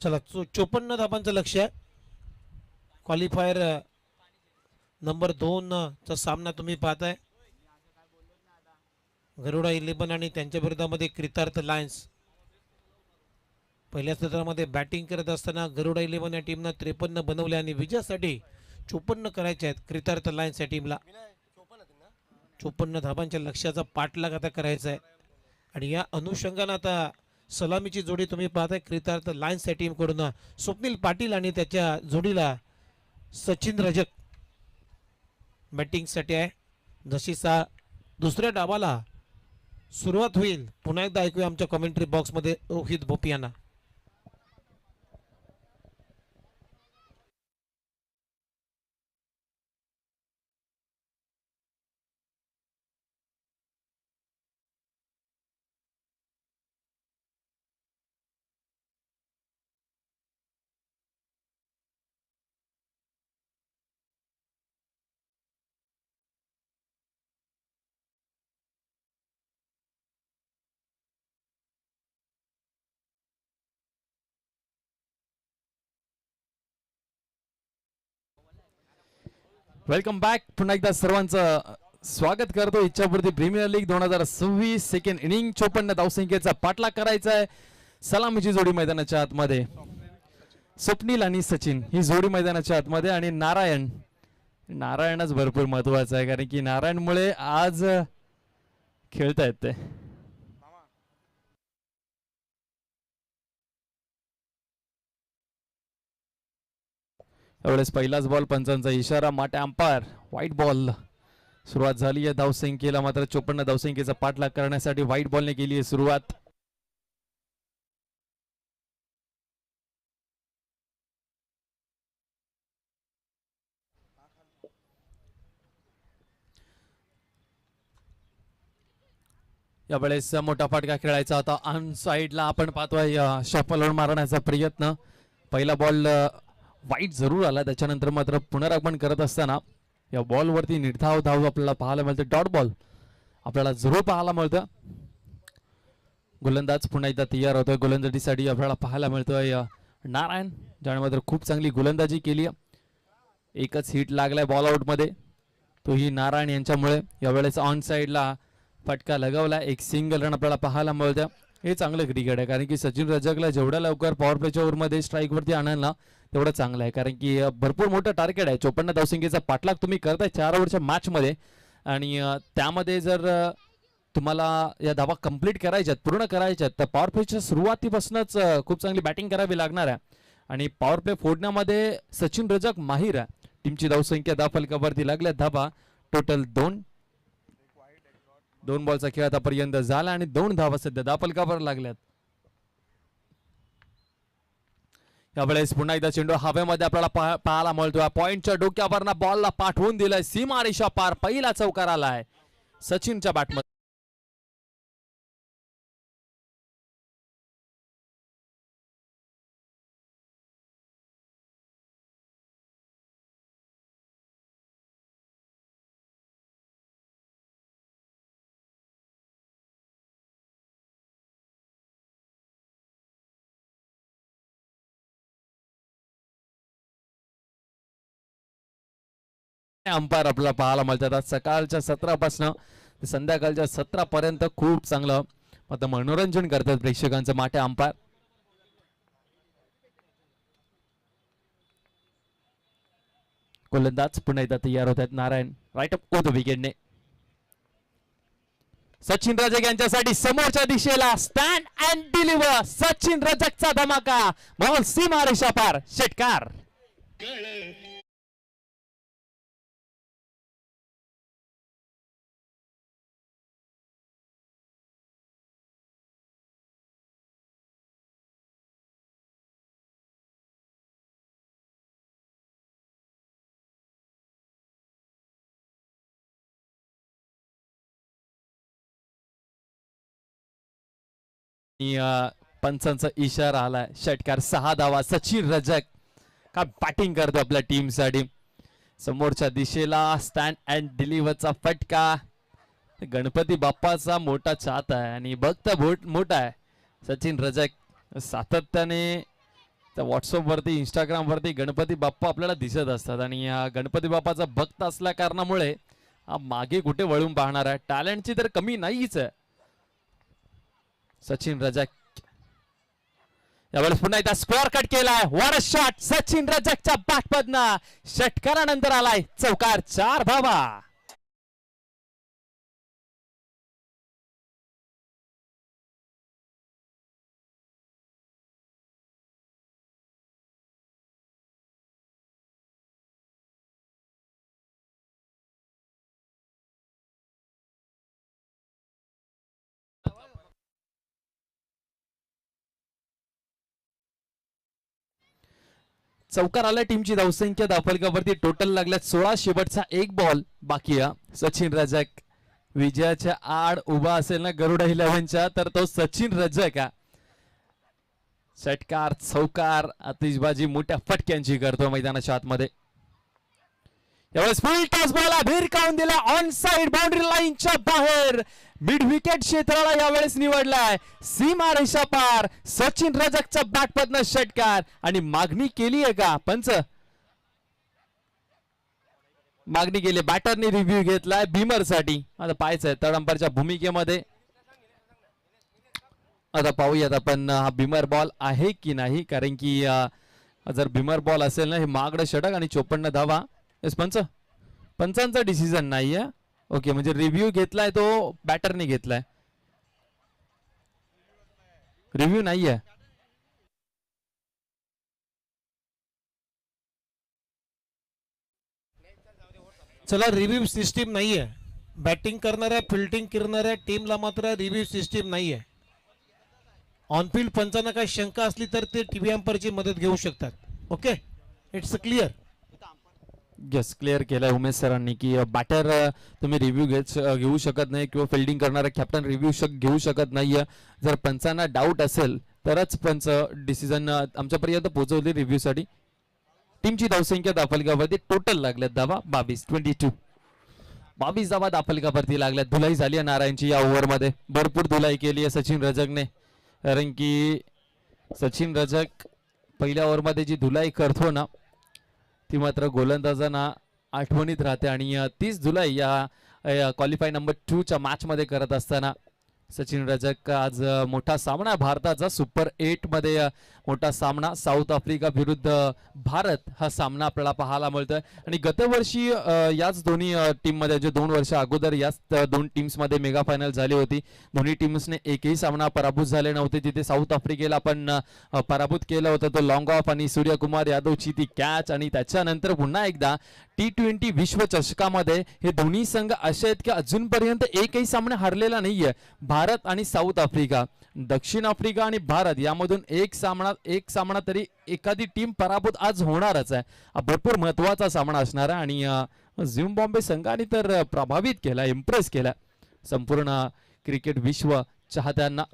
चला 54 धाबांचं लक्ष आहे. क्वालिफायर नंबर 2 चा सामना तुम्ही पाहताय. गरुडा 11 आणि त्यांच्या विरोधामध्ये कृतार्थ लायन्स. पहिल्या सत्रामध्ये बॅटिंग करत असताना गरुडा 11 या टीमनं 53 बनवले आणि विजयासाठी 54 करायचे आहेत कृतार्थ लायन्स या टीमला. 54 धाबांच्या लक्ष्याचा पाठलाग आता करायचा आहे आणि या अनुषंगाने आता सलामीची जोडी तुम्ही पाहताय कृतार्थ लायन्स या टीम कडून स्वप्नील पाटील आणि त्याच्या जोडीला सचिन रजक बॅटिंगसाठी आहे. जशी दुसऱ्या डावाला सुरुवात होईल पुन्हा एकदा ऐकूया आमच्या कमेंट्री बॉक्समध्ये रोहित भोपी यांना. Welcome back. पुन्हा एकदा सर्वांचं स्वागत करतो. इच्छापूर्ती प्रीमियर लीग 2026 सेकंड इनिंग 54 धावसंख्येचा पाठलाग करायचा आहे. सलामीची जोडी मैदानाच्या आतमध्ये स्वप्नील आणि सचिन ही जोडी मैदानाच्या आतमध्ये आणि नारायणच भरपूर महत्वाचा आहे कारण की नारायणमुळे आज खेळतायत ते. यावेळेस पहिलाच बॉल पंचांचा इशारा माटे अंपायर व्हाईट बॉल. सुरुवात झाली आहे धावसंख्येला मात्र 54 धावसंख्येचा पाठलाग करण्यासाठी व्हाईट बॉलने केली आहे सुरुवात. यावेळेस मोठा फटका खेळायचा होता ऑन साइडला. आपण पाहतोय शफल मारण्याचा प्रयत्न. पहिला बॉल वाईट जरूर आला त्याच्यानंतर मात्र पुनरागमन करत असताना या बॉल वरती निर्धाव धाव आपल्याला पाहायला मिळते. डॉट बॉल आपल्याला जरूर पाहायला मिळतं. गोलंदाज पुन्हा एकदा तयार होतोय गोलंदाजीसाठी. आपल्याला पाहायला मिळतोय नारायण ज्याने मात्र खूप चांगली गोलंदाजी केली. एकच हिट लागलाय बॉल आउट मध्ये तोही नारायण यांच्यामुळे. यावेळेस ऑन साइडला फटका लगावला. एक सिंगल रन आपल्याला पाहायला मिळतं. हे चांगलं क्रिकेट आहे कारण की सचिन रजकला जेवढ्या लवकर पॉवर प्लेच्या ओव्हरमध्ये स्ट्राईक वरती आणायला तेवढं चांगलं आहे कारण की भरपूर मोठं टार्गेट आहे. 54 धावसंख्येचा पाठलाग तुम्ही करताय 4 ओव्हरच्या मॅच मध्ये आणि त्यामध्ये जर तुम्हाला या धावा कंप्लीट करायच्यात पूर्ण करायच्यात तर पॉवर प्लेच्या सुरुवातीपासूनच खूप चांगली बॅटिंग करावी लागणार आहे आणि पॉवर प्ले फोडण्यामध्ये सचिन रजक माहीर आहे. टीमची धावसंख्या फलकावरती लागल्या धावा टोटल 2 बॉलचा खेळ आतापर्यंत झाला आणि 2 धावा सध्या फलकावर लागल्यात. यावेळेस पुन्हा एकदा चेंडू हवेमध्ये आपल्याला पाहायला मिळतोय. पॉइंटच्या डोक्यावरना बॉलला पाठवून दिलाय सीमारेषा पार. पहिला चौकार आलाय सचिनच्या बॅटमध्ये. अंपायर आपल्याला पाहायला मिळतात. सकाळच्या 17 पासून संध्याकाळच्या 17 पर्यंत खूप चांगलं आता मनोरंजन करतात प्रेक्षकांचं माटे अंपायर. गोलंदाज पुन्हा एकदा तयार होत आहेत नारायण. राईट अप द विकेटने सचिन रजक यांच्यासाठी समोरच्या दिशेला स्टँड अँड डिलिव्हर. सचिन रजकचा धमाका. बॉल सीमारेषा पार. षटकार. पंचांचा इशारा आलाय. षटकार. 6 धावा. सचिन रजक का बॅटिंग करतो आपल्या टीम साठी. समोरच्या दिशेला स्टँड अँड डिलिव्हरचा फटका. गणपती बाप्पाचा मोठा चाहता आहे आणि भक्त मोठा आहे. सचिन रजक सातत्याने तर व्हॉट्सअपवरती इंस्टाग्रामवरती गणपती बाप्पा आपल्याला दिसत असतात आणि या गणपती बाप्पाचा भक्त असल्या कारणामुळे हा मागे कुठे वळून पाहणार आहे. टॅलेंटची तर कमी नाहीच आहे. सचिन रजक यावेळेस पुन्हा एकदा स्क्वेअर कट केलाय. व्हॉट अ शॉट सचिन रजकच्या बॅटमधनं षटकारानंतर आलाय चौकार. 4 धावा. चौकार आलाय. टीमची धावसंख्या धावफलकावरती टोटल लागल्यात 16. शेवटचा एक बॉल बाकी आहे. सचिन रजक विजयाच्या आड उभा असेल ना गरुडा 11च्या तर तो सचिन रजक आहे. षटकार चौकार आतिषबाजी मोठ्या फटक्यांची करतो मैदानाच्या आतमध्ये. यावेळेस फुल टॉस बॉल भिरकावून दिला ऑन साइड बाउंड्री लाईनच्या बाहेर. मिड विकेट क्षेत्राला यावेळेस निवडलाय. सीमा रेषा पार सचिन रजकच्या बॅटमधनं षटकार. आणि मागणी केली आहे का पंच? मागणी केली. बॅटरने रिव्ह्यू घेतलाय बिमर साठी. आता पाहायचंय थर्ड अंपायरच्या भूमिकेमध्ये. आता पाहूयात आपण हा बिमर बॉल आहे की नाही, कारण की जर बिमर बॉल असेल ना हे मागडं षटक आणि 54 धावा. येस पंच, पंचांचा डिसिजन नाहीये. ओके, म्हणजे रिव्ह्यू घेतलाय तो बॅटरने घेतलाय. रिव्ह्यू नाहीये. चला, रिव्ह्यू सिस्टीम नाहीये. बॅटिंग करणाऱ्या फिल्डिंग करणाऱ्या टीमला मात्र रिव्ह्यू सिस्टीम नाहीये. ऑनफिल्ड पंचांना काही शंका असली तर ते टीव्ही अंपायरची मदत घेऊ शकतात. Okay, it's clear. Yes, clear केलंय उमेश सरांनी की बॅटर तुम्ही रिव्ह्यू घेऊ शकत नाही किंवा फिल्डिंग करणारा कॅप्टन रिव्ह्यू घेऊ शकत नाहीये. जर पंचांना डाऊट असेल तरच पंच डिसिजन आमच्यापर्यंत पोहोचवले रिव्ह्यू साठी. टीमची धावसंख्या दाफलकावरती टोटल लागल्यात धावा 22 धावा दाफलकावरती लागल्यात. धुलाई झाली आहे नारायणची या ओव्हरमध्ये. भरपूर धुलाई केली आहे सचिन रजकने, कारण की सचिन रजक पहिल्या ओव्हरमध्ये जी धुलाई करतो ना ती मात्र गोलंदाजांना आठवणीत राहते. आणि 30 जुलै या क्वालिफाय नंबर 2 च्या मॅच मध्ये करत असताना सचिन रजक आज मोठा सामना भारताचा सुपर 8 मध्ये मोठा सामना साऊथ आफ्रिका विरुद्ध भारत हा सामना आपल्याला पाहायला मिळतोय. आणि गतवर्षी याच दोन्ही टीम मध्ये जे 2 वर्ष अगोदर याच दोन टीम्स मध्ये मेगा फायनल झाली होती. दोन्ही टीम्सने एकही सामना पराभूत झाले नव्हते. तिथे साऊथ आफ्रिकेला पण पराभूत केलं होतं. तो लॉंग ऑफ आणि सूर्यकुमार यादवची ती कॅच. आणि त्याच्यानंतर पुन्हा एकदा T20 विश्वचषकामध्ये हे दोन्ही संघ असे आहेत की अजूनपर्यंत एकही सामना हारलेला नाहीये. भारत आणि साऊथ आफ्रिका, दक्षिण आफ्रिका आणि भारत यामधून एक सामना तरी एखादी टीम पराभूत आज होणारच आहे. हा भरपूर महत्वाचा सामना असणार आहे. आणि झिम्बाब्वे संघाने तर प्रभावित केला, इम्प्रेस केला संपूर्ण क्रिकेट विश्व चाहत्यांना.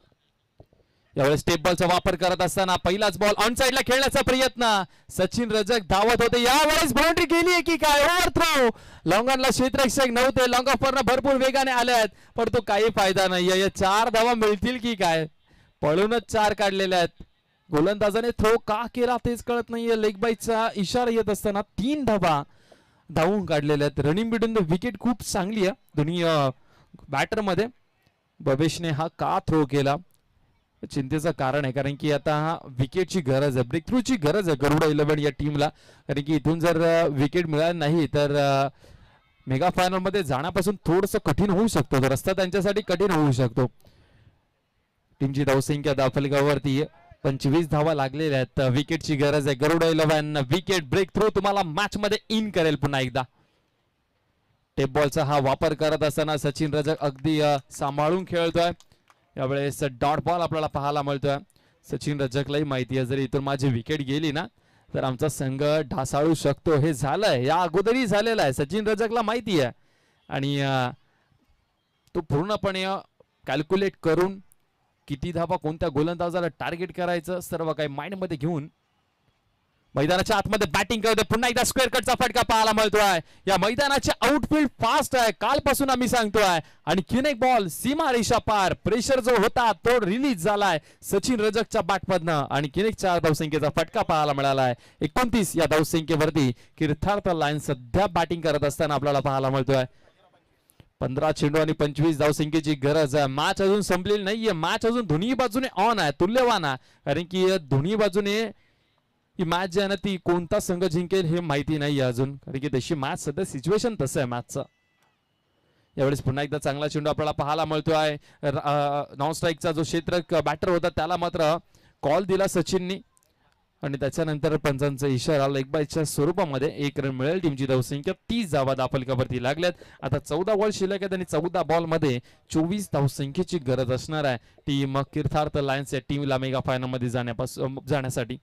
यावेळेस स्टेप बॉलचा वापर करत असताना पहिलाच बॉल ऑन साइडला खेळण्याचा प्रयत्न. सचिन रजक धावत होते. यावेळेस बाउंड्री गेली आहे की काय? Over throw. लॉंगॉनला क्षेत्ररक्षक नव्हते. लॉंग ऑफर भरपूर वेगाने आले आहेत पण तो काही फायदा नाहीये. या 4 धावा मिळतील की काय? पळूनच 4 काढलेल्या आहेत. गोलंदाजाने थ्रो का केला तेच कळत नाहीये. लेग बाईचा इशारा येत असताना 3 धावा धावून काढलेल्या आहेत. रनिंग बिटवीन द विकेट खूप चांगली आहे दोन्ही बॅटर मध्ये. बबेशने हा का थ्रो केला चिंतेचं कारण आहे, कारण की आता हा विकेटची गरज आहे, ब्रेक थ्रूची गरज आहे गरुडा 11 या टीमला. कारण की इथून जर विकेट मिळाली नाही तर मेगा फायनल मध्ये जाण्यापासून थोडंसं कठीण होऊ शकतो. रस्ता त्यांच्यासाठी कठीण होऊ शकतो. टीमची धावसंख्या दाफलकावरती 25 धावा लागलेल्या आहेत. विकेटची गरज आहे. गरुडा 11 विकेट ब्रेक थ्रू तुम्हाला मॅच मध्ये इन करेल पुन्हा एकदा. टेप बॉलचा हा वापर करत असताना सचिन रजक अगदी सांभाळून खेळतोय. यावेळेस डॉट बॉल आपल्याला पाहायला मिळतोय. सचिन रजकलाही माहिती आहे जर इथून माझी विकेट गेली ना तर आमचा संघ ढासाळू शकतो. हे झालंय, या अगोदरही झालेलं आहे, सचिन रजकला माहिती आहे. आणि तो पूर्णपणे कॅल्क्युलेट करून किती धावा कोणत्या गोलंदाजाला टार्गेट करायचं सर्व काही माइंड मध्ये घेऊन मैदानाच्या आतमध्ये बॅटिंग करते, पुन्हा एकदा स्क्वेअर कटचा फटका पाहायला मिळतोय. या मैदानाचे आउटफील्ड फास्ट आहे, कालपासून आम्ही सांगतोय. आणि एक बॉल सीमा रेषा पार, प्रेशर जो होता तो रिलीज झालाय सचिन रजकच्या बॅटमधनं आणि एक 4 धावसंख्येचा फटका पाहायला मिळालाय. 29 या धावसंख्येवरती कीर्थार्थ लायन सध्या बॅटिंग करत असताना आपल्याला पाहायला मिळतोय. 15 चेंडू आणि 25 धावसंख्येची गरज आहे. मॅच अजून संपलेली नाहीये, मॅच अजून दोन्ही बाजूने ऑन आहे, तुल्यवान आहे. कारण की दोन्ही बाजूने ही मॅच जी आहे ना ती कोणता संघ जिंकेल हे माहिती नाही अजून, कारण की तशी मॅच सध्या सिच्युएशन तसं आहे मॅचचं. यावेळेस पुन्हा एकदा चांगला चेंडू आपल्याला पाहायला मिळतोय. नॉन स्ट्राईकचा जो क्षेत्र बॅटर होता त्याला मात्र कॉल दिला सचिननी आणि त्याच्यानंतर पंचांचा इशारा लेग बायच्या स्वरूपामध्ये 1 रन मिळेल. टीमची धावसंख्या 30 धावा दाफलकावरती लागल्यात. आता 14 बॉल शिल्लक आहेत आणि 14 बॉल मध्ये 24 धावसंख्येची गरज असणार आहे टीम कीर्थार्थ लायन्स या टीमला मेगा फायनल मध्ये जाण्यासाठी.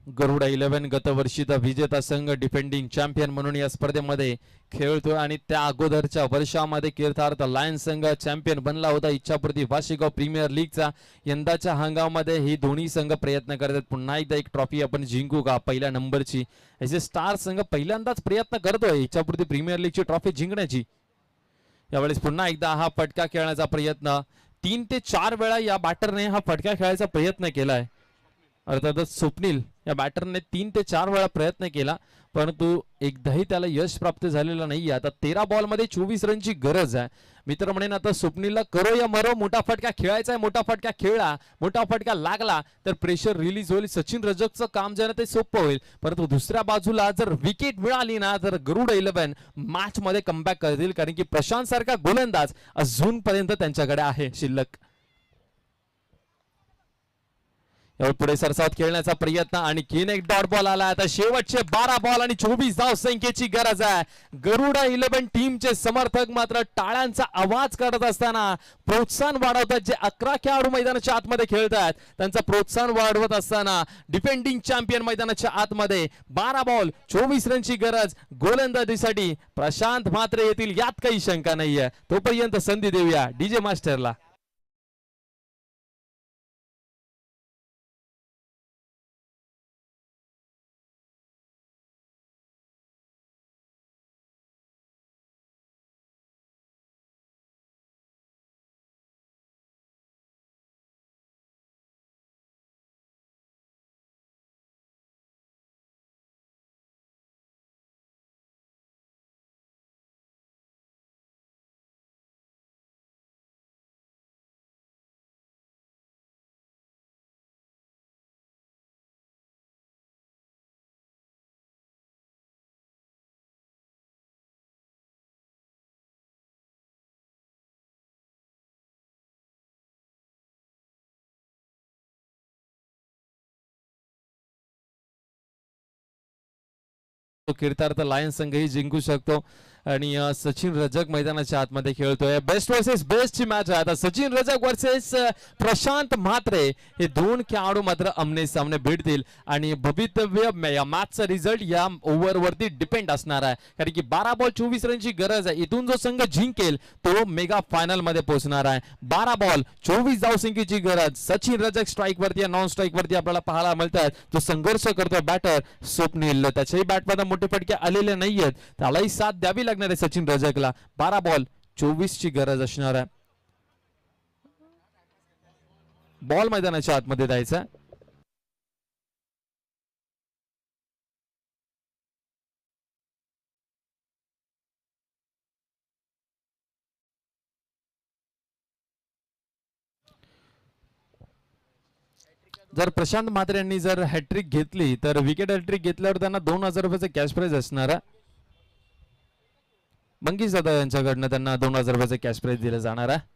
गरुडा 11 गतवर्षीचा विजेता संघ, डिफेंडिंग चॅम्पियन म्हणून या स्पर्धेमध्ये खेळतोय आणि त्या अगोदरच्या वर्षामध्ये कीर्थार्थ लायन्स संघ चॅम्पियन बनला होता इच्छापूर्ती वाशिगाव प्रीमियर लीगचा. यंदाच्या हंगामामध्ये ही दोन्ही संघ प्रयत्न करतात पुन्हा एकदा एक ट्रॉफी आपण जिंकू का पहिल्या नंबरची. असे स्टार संघ पहिल्यांदाच प्रयत्न करतोय इच्छापूर्ती प्रीमियर लीगची ट्रॉफी जिंकण्याची. यावेळेस पुन्हा एकदा हा फटका खेळण्याचा प्रयत्न, 3 ते 4 वेळा या बॅटरने हा फटका खेळायचा प्रयत्न केलाय. अर्थातच स्वप्नील या बॅटरने 3 ते 4 वेळा प्रयत्न केला परंतु एकदाही त्याला यश प्राप्त झालेलं नाही. आता 13 बॉल मध्ये 24 रनची गरज आहे. मित्र म्हणेन आता स्वप्नीलला करो या मरो, मोठा फटका खेळायचा आहे, मोठा फटका खेळला, मोठा फटका लागला तर प्रेशर रिलीज होईल, सचिन रजकचं काम जे ना ते सोपं होईल. परंतु दुसऱ्या बाजूला जर विकेट मिळाली ना तर गरुड 11 मॅच मध्ये कमबॅक करतील, कारण की प्रशांत सारखा गोलंदाज अजूनपर्यंत त्यांच्याकडे आहे शिल्लक. पुढे सरसावत खेळण्याचा प्रयत्न आणि एक डॉट बॉल आला. आता शेवटचे 12 बॉल आणि 24 धाव संख्येची गरज आहे. गरुडा 11 टीमचे समर्थक मात्र टाळ्यांचा आवाज काढत असताना प्रोत्साहन वाढवतात. जे 11 खेळाडू मैदानाच्या आतमध्ये खेळतात त्यांचा प्रोत्साहन वाढवत असताना डिफेंडिंग चॅम्पियन मैदानाच्या आतमध्ये 12 बॉल 24 रनची गरज गोलंदाजीसाठी. प्रशांत मात्र येतील यात काही शंका नाहीये. तोपर्यंत संधी देऊया डीजे मास्टरला. कीर्थार्थ लायन्स संघही जिंकू शकतो आणि सचिन रजक मैदानाच्या आतमध्ये खेळतोय. बेस्ट वर्सेस बेस्ट ची मॅच आहे. आता सचिन रजक वर्सेस प्रशांत म्हात्रे हे 2 खेळाडू मात्र आमने सामने भिडतील आणि भवितव्य या मॅचचा रिझल्ट या ओव्हरवरती डिपेंड असणार आहे, कारण की 12 बॉल 24 रनची गरज आहे. इथून जो संघ जिंकेल तो मेगा फायनल मध्ये पोहोचणार आहे. 12 बॉल 24 धावसंख्येची गरज. सचिन रजक स्ट्राईक वरती या नॉन स्ट्राईक वरती आपल्याला पाहायला मिळतात. तो संघर्ष करतोय बॅटर स्वप्नील. त्याच्याही बॅटमध्ये मोठे फटके आलेले नाहीयेत, त्यालाही साथ द्यावी लागणार आहे सचिन रजकला. 12 बॉल 24 ची गरज असणार आहे. बॉल मैदानाच्या आतमध्ये द्यायचा. जर प्रशांत म्हात्रे यांनी जर हॅट्रिक घेतली तर विकेट हॅट्रिक घेतल्यावर त्यांना 2000 रुपयाचे कॅश प्राइज असणार आहे. मंगेश दादा यांच्याकडनं त्यांना 2000 रुपयाचे कॅश प्राइज दिलं जाणार आहे.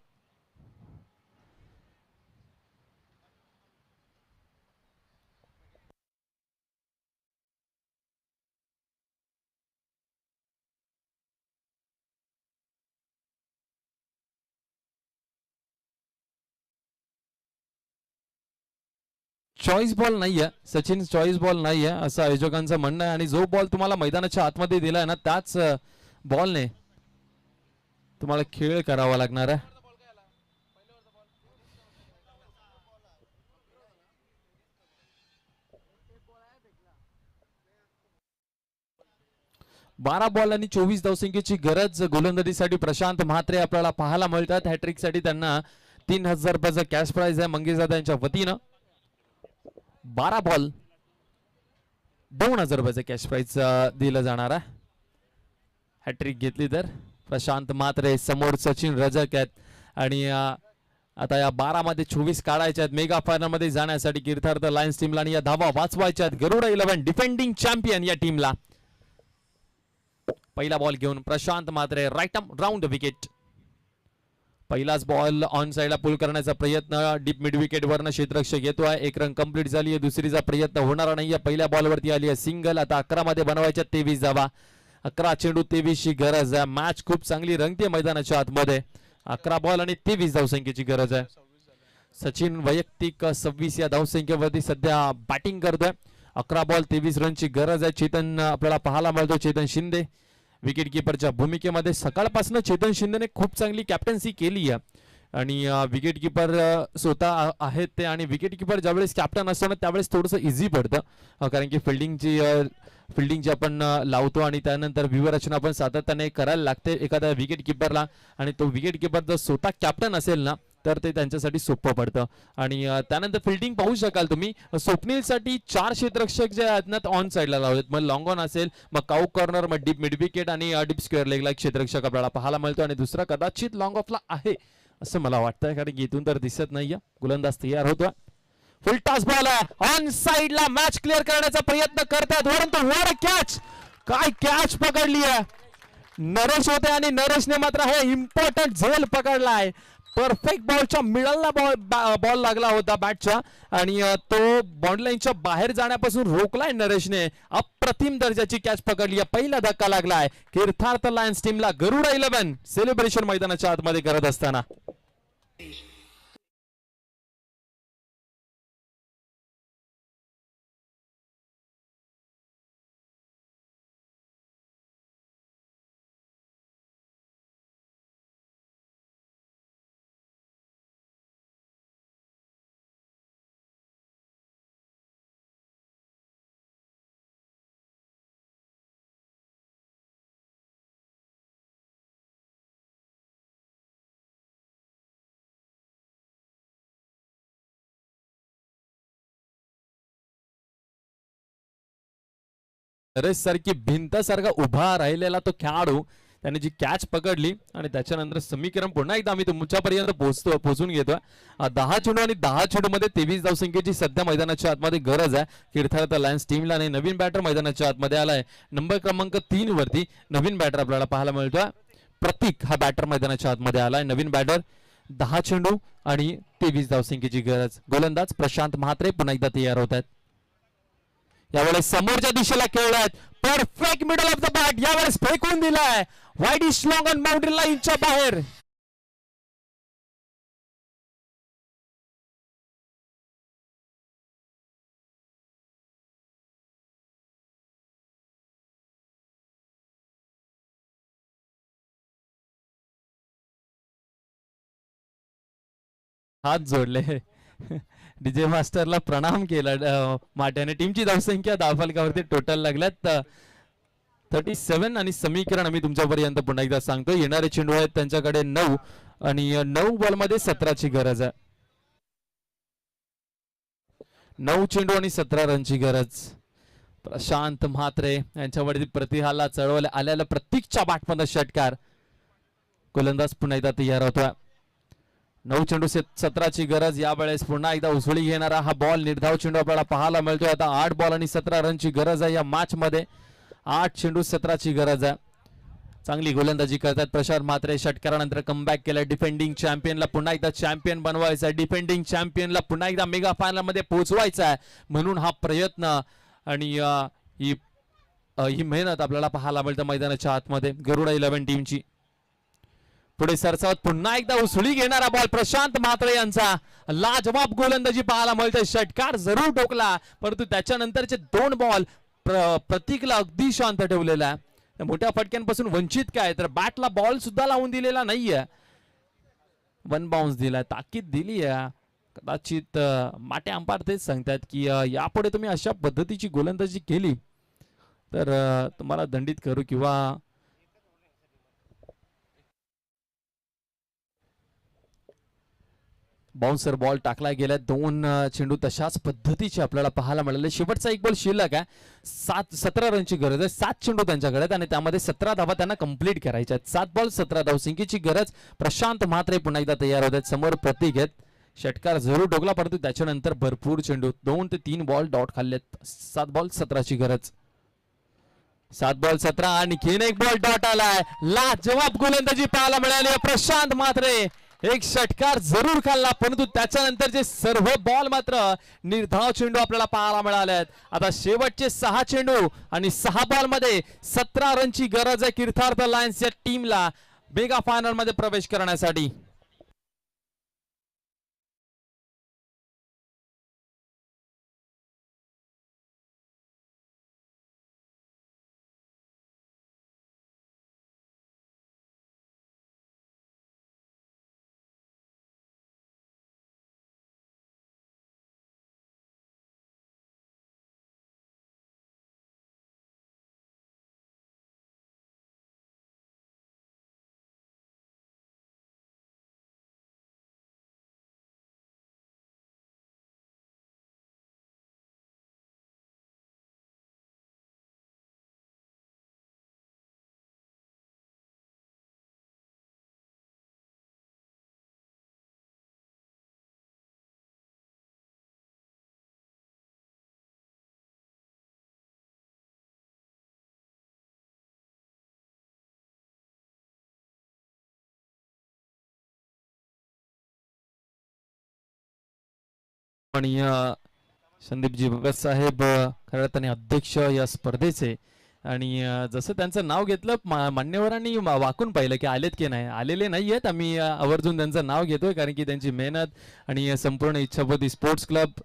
चॉईस बॉल नाहीये सचिन, चॉईस बॉल नाहीये असं आयोजकांचं म्हणणं आहे आणि जो बॉल तुम्हाला मैदानाच्या आतमध्ये दिलाय ना त्याच बॉलने तुम्हाला खेळ करावा लागणार आहे. 12 बॉल आणि 24 धावसंख्येची गरज गोलंदाजीसाठी प्रशांत म्हात्रे आपल्याला पाहायला मिळतात. हॅट्रिक साठी त्यांना 3000 रुपयाचा कॅश प्राइज आहे मंगेशदादा यांच्या वतीनं. 12 बॉल 2000 रुपयाचा कॅश प्राइज दिलं जाणार आहे. हॅट्रिक घेतली तर प्रशांत म्हात्रे, समोर सचिन रजक आहेत आणि आता या 12 मध्ये 24 काढायच्या आहेत मेगा फायनल मध्ये जाण्यासाठी कीर्थार्थ लायन्स टीमला आणि या धावा वाचवायच्या आहेत गरुडा 11 डिफेंडिंग चॅम्पियन या टीमला. पहिला बॉल घेऊन Prashant Mhatre right round wicket. पहिलाच बॉल ऑन साइडला पुल करण्याचा प्रयत्न डीप मिड विकेट वरनं क्षेत्ररक्षक येतोय. एक रन कंप्लीट झाली आहे. दुसरीचा प्रयत्न होणार नाहीये. पहिल्या बॉलवरती आली आहे सिंगल. आता 11 मध्ये बनवायच्या 23 धावा. 11 चेंडू 23 ची गरज आहे. मॅच खूप चांगली रंगते मैदानाच्या आतमध्ये. 11 बॉल आणि 23 धावसंख्येची गरज आहे. सचिन वैयक्तिक 26 या धावसंख्येवरती सध्या बॅटिंग करतोय. 11 बॉल 23 रनची गरज आहे. चेतन आपल्याला पाहायला मिळतो. चेतन शिंदे विकेट किपरच्या भूमिकेमध्ये. सकाळपासून चेतन शिंदेने खूप चांगली कॅप्टन्सी केली आहे आणि विकेट किपर स्वतः आहेत ते. आणि विकेट किपर ज्यावेळेस कॅप्टन असतो ना त्यावेळेस थोडंसं इझी पडतं कारण की फिल्डिंगची आपण लावतो आणि त्यानंतर व्यूहरचना आपण सातत्याने करायला लागते एखाद्या विकेट किपरला. आणि तो विकेट किपर जर स्वतः कॅप्टन असेल ना तर ते त्यांच्यासाठी सोपं पडतं. आणि त्यानंतर फिल्डिंग पाहू शकाल तुम्ही. स्वप्नीलसाठी 4 क्षेत्ररक्षक जे आहेत ना ऑन साइडला लावलेत. मग लॉंग ऑन असेल, मग काऊ कॉर्नर, मग डीप मिड विकेट आणि डीप स्क्वेअर लेगला एक क्षेत्ररक्षक आपल्याला पाहायला मिळतो. आणि दुसरा कदाचित लॉंग ऑफला आहे असं मला वाटतं कारण की इथून तर दिसत नाहीये. गोलंदाज तयार होतोय. फुल टॉस बॉल आहे ऑन साइडला. मॅच क्लिअर करण्याचा प्रयत्न करतात परंतु वर कॅच. काय कॅच पकडली आहे. नरेश होते आणि नरेशने मात्र हे इम्पॉर्टंट झेल पकडलाय. परफेक्ट बॉलच्या मिडलला बॉल लागला होता बॅटच्या आणि तो बाउंड्री लाईनच्या बाहेर जाण्यापासून रोखलाय नरेशने. अप्रतिम दर्जाची कॅच पकडली आहे. पहिला धक्का लागलाय कीर्थार्थ लायन्स टीमला. गरुडा 11 सेलिब्रेशन मैदानाच्या आतमध्ये करत असताना. नरेश सारखी भिंत सारखा उभा राहिलेला तो खेळाडू त्याने जी कॅच पकडली आणि त्याच्यानंतर समीकरण पुन्हा एकदा आम्ही तुमच्यापर्यंत पोहोचून घेतोय. 10 चेंडू आणि 10 चेंडू मध्ये 23 धावसंख्येची सध्या मैदानाच्या आतमध्ये गरज आहे कीर्थार्थ लायन्स टीमला. आणि नवीन बॅटर मैदानाच्या आतमध्ये आलाय. नंबर क्रमांक 3 वरती नवीन बॅटर आपल्याला पाहायला मिळतोय. प्रतीक हा बॅटर मैदानाच्या आतमध्ये आलाय. नवीन बॅटर. 10 चेंडू आणि 23 धावसंख्येची गरज. गोलंदाज प्रशांत म्हात्रे पुन्हा एकदा तयार होत आहेत. यावेळेस समोरच्या दिशेला खेळलाय. Perfect middle of the bat. यावेळेस फेकून दिलाय wide is long on boundary लाईनच्या बाहेर. हात जोडले. डीजे मास्टरला प्रणाम केला माट्याने. टीमची धावसंख्या धावफलकावरती टोटल लागल्यात 37 आणि समीकरण आम्ही तुमच्यापर्यंत पुन्हा एकदा सांगतो. येणारे चेंडू आहेत त्यांच्याकडे 9 आणि 9 बॉल मध्ये 17 ची गरज आहे. 9 चेंडू आणि 17 रनची गरज. प्रशांत म्हात्रे यांच्यावरती प्रतिहाला चढवल्या आलेला प्रतीकच्या बॅटमध्ये षटकार. गोलंदाज पुन्हा एकदा तयार होतोय. 9 चेंडू 17 ची गरज. यावेळेस पुन्हा एकदा उसळी घेणारा हा बॉल निर्धाव चेंडू आपल्याला पाहायला मिळतोय. आता 8 बॉल आणि 17 रनची गरज आहे या मॅच मध्ये. 8 चेंडू 17 ची गरज आहे. चांगली गोलंदाजी करतात प्रशांत म्हात्रे. षटकारानंतर कमबॅक केलं. डिफेंडिंग चॅम्पियनला पुन्हा एकदा चॅम्पियन बनवायचं आहे. डिफेंडिंग चॅम्पियनला पुन्हा एकदा मेगा फायनल मध्ये पोहोचवायचं आहे म्हणून हा प्रयत्न आणि ही मेहनत आपल्याला पाहायला मिळतं मैदानाच्या आतमध्ये गरुडा 11 टीमची. पुढे सरसावत पुन्हा एकदा उसळी घेणारा बॉल प्रशांत म्हात्रे यांचा. लाजवाब गोलंदाजी पाहायला मिळते. षटकार जरूर ठोकला परंतु त्याच्यानंतरचे 2 बॉल प्रतीकला अगदी शांत ठेवलेला आहे. मोठ्या फटक्यांपासून वंचित काय तर बॅटला बॉल सुद्धा लावून दिलेला नाहीये. 1 बाउन्स दिलाय. ताकीद दिली आहे. कदाचित माटे अंपायर तेच सांगतात की यापुढे तुम्ही अशा पद्धतीची गोलंदाजी केली तर तुम्हाला दंडित करू किंवा बाउन्सर बॉल टाकला गेला. दोन चेंडू तशाच पद्धतीचे आपल्याला पाहायला मिळाले. शेवटचा एक बॉल शिल्लक आहे. 17 रनची गरज आहे. 7 चेंडू त्यांच्याकडे आहेत आणि त्यामध्ये 17 धावा त्यांना कंप्लीट करायच्या आहेत. 7 बॉल 17 धाव सिंकीची गरज. प्रशांत म्हात्रे पुन्हा एकदा तयार होत आहेत. समोर प्रतीक आहेत. षटकार जरूर डोकला परंतु त्याच्यानंतर भरपूर चेंडू. 2 ते 3 बॉल डॉट खाल्लेत. 7 बॉल 17ची गरज. 7 बॉल 17 आणि आणखीन एक बॉल डॉट आलाय. लाजवाब गोलंदाजी पाहायला मिळाली प्रशांत म्हात्रे. एक षटकार जरूर खाल्ला परंतु त्याच्यानंतरचे सर्व बॉल मात्र निर्धाव चेंडू आपल्याला पाहायला मिळाले आहेत. आता शेवटचे 6 चेंडू आणि 6 बॉल मध्ये 17 रनची गरज आहे तीर्थार्थ लायन्स या टीमला मेगा फायनल मध्ये प्रवेश करण्यासाठी. आणि संदीपजी भगत साहेब खरं त्याने अध्यक्ष या स्पर्धेचे आणि जसं त्यांचं नाव घेतलं मान्यवरांनी वाकून पाहिलं की आलेत की नाही. आलेले नाही आहेत. आम्ही आवर्जून त्यांचं नाव घेतोय कारण की त्यांची मेहनत आणि संपूर्ण इच्छापती स्पोर्ट्स क्लब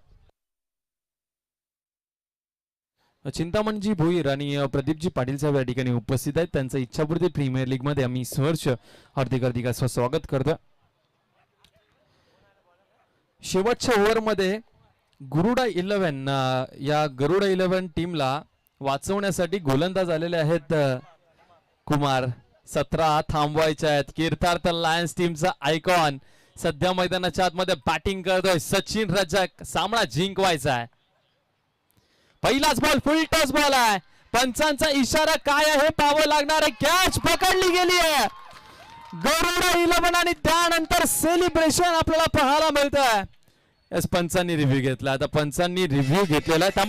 चिंतामणजी भोईर आणि प्रदीपजी पाटील साहेब या ठिकाणी उपस्थित आहेत. त्यांचं इच्छापूर्ती प्रीमियर लीग मध्ये आम्ही सहर्ष हार्दिक स्वागत करतो. शेवटच्या ओव्हरमध्ये गरुडा 11 या गरुडा 11 टीमला वाचवण्यासाठी गोलंदाज आलेले आहेत कुमार. 17 थांबवायचे आहेत. तीर्थार्थ लायन्स टीमचा आयकॉन सध्या मैदानाच्या आतमध्ये बॅटिंग करतोय सचिन रजक. सामना जिंकवायचा आहे. पहिलाच बॉल फुल टॉस बॉल आहे. पंचांचा इशारा काय आहे पाहावं लागणार आहे. कॅच पकडली गेली आहे गरुडा 11 आणि त्यानंतर सेलिब्रेशन आपल्याला पाहायला मिळतंय. पंचांनी रिव्ह्यू घेतला. आता पंचांनी रिव्ह्यू घेतलेला आहे.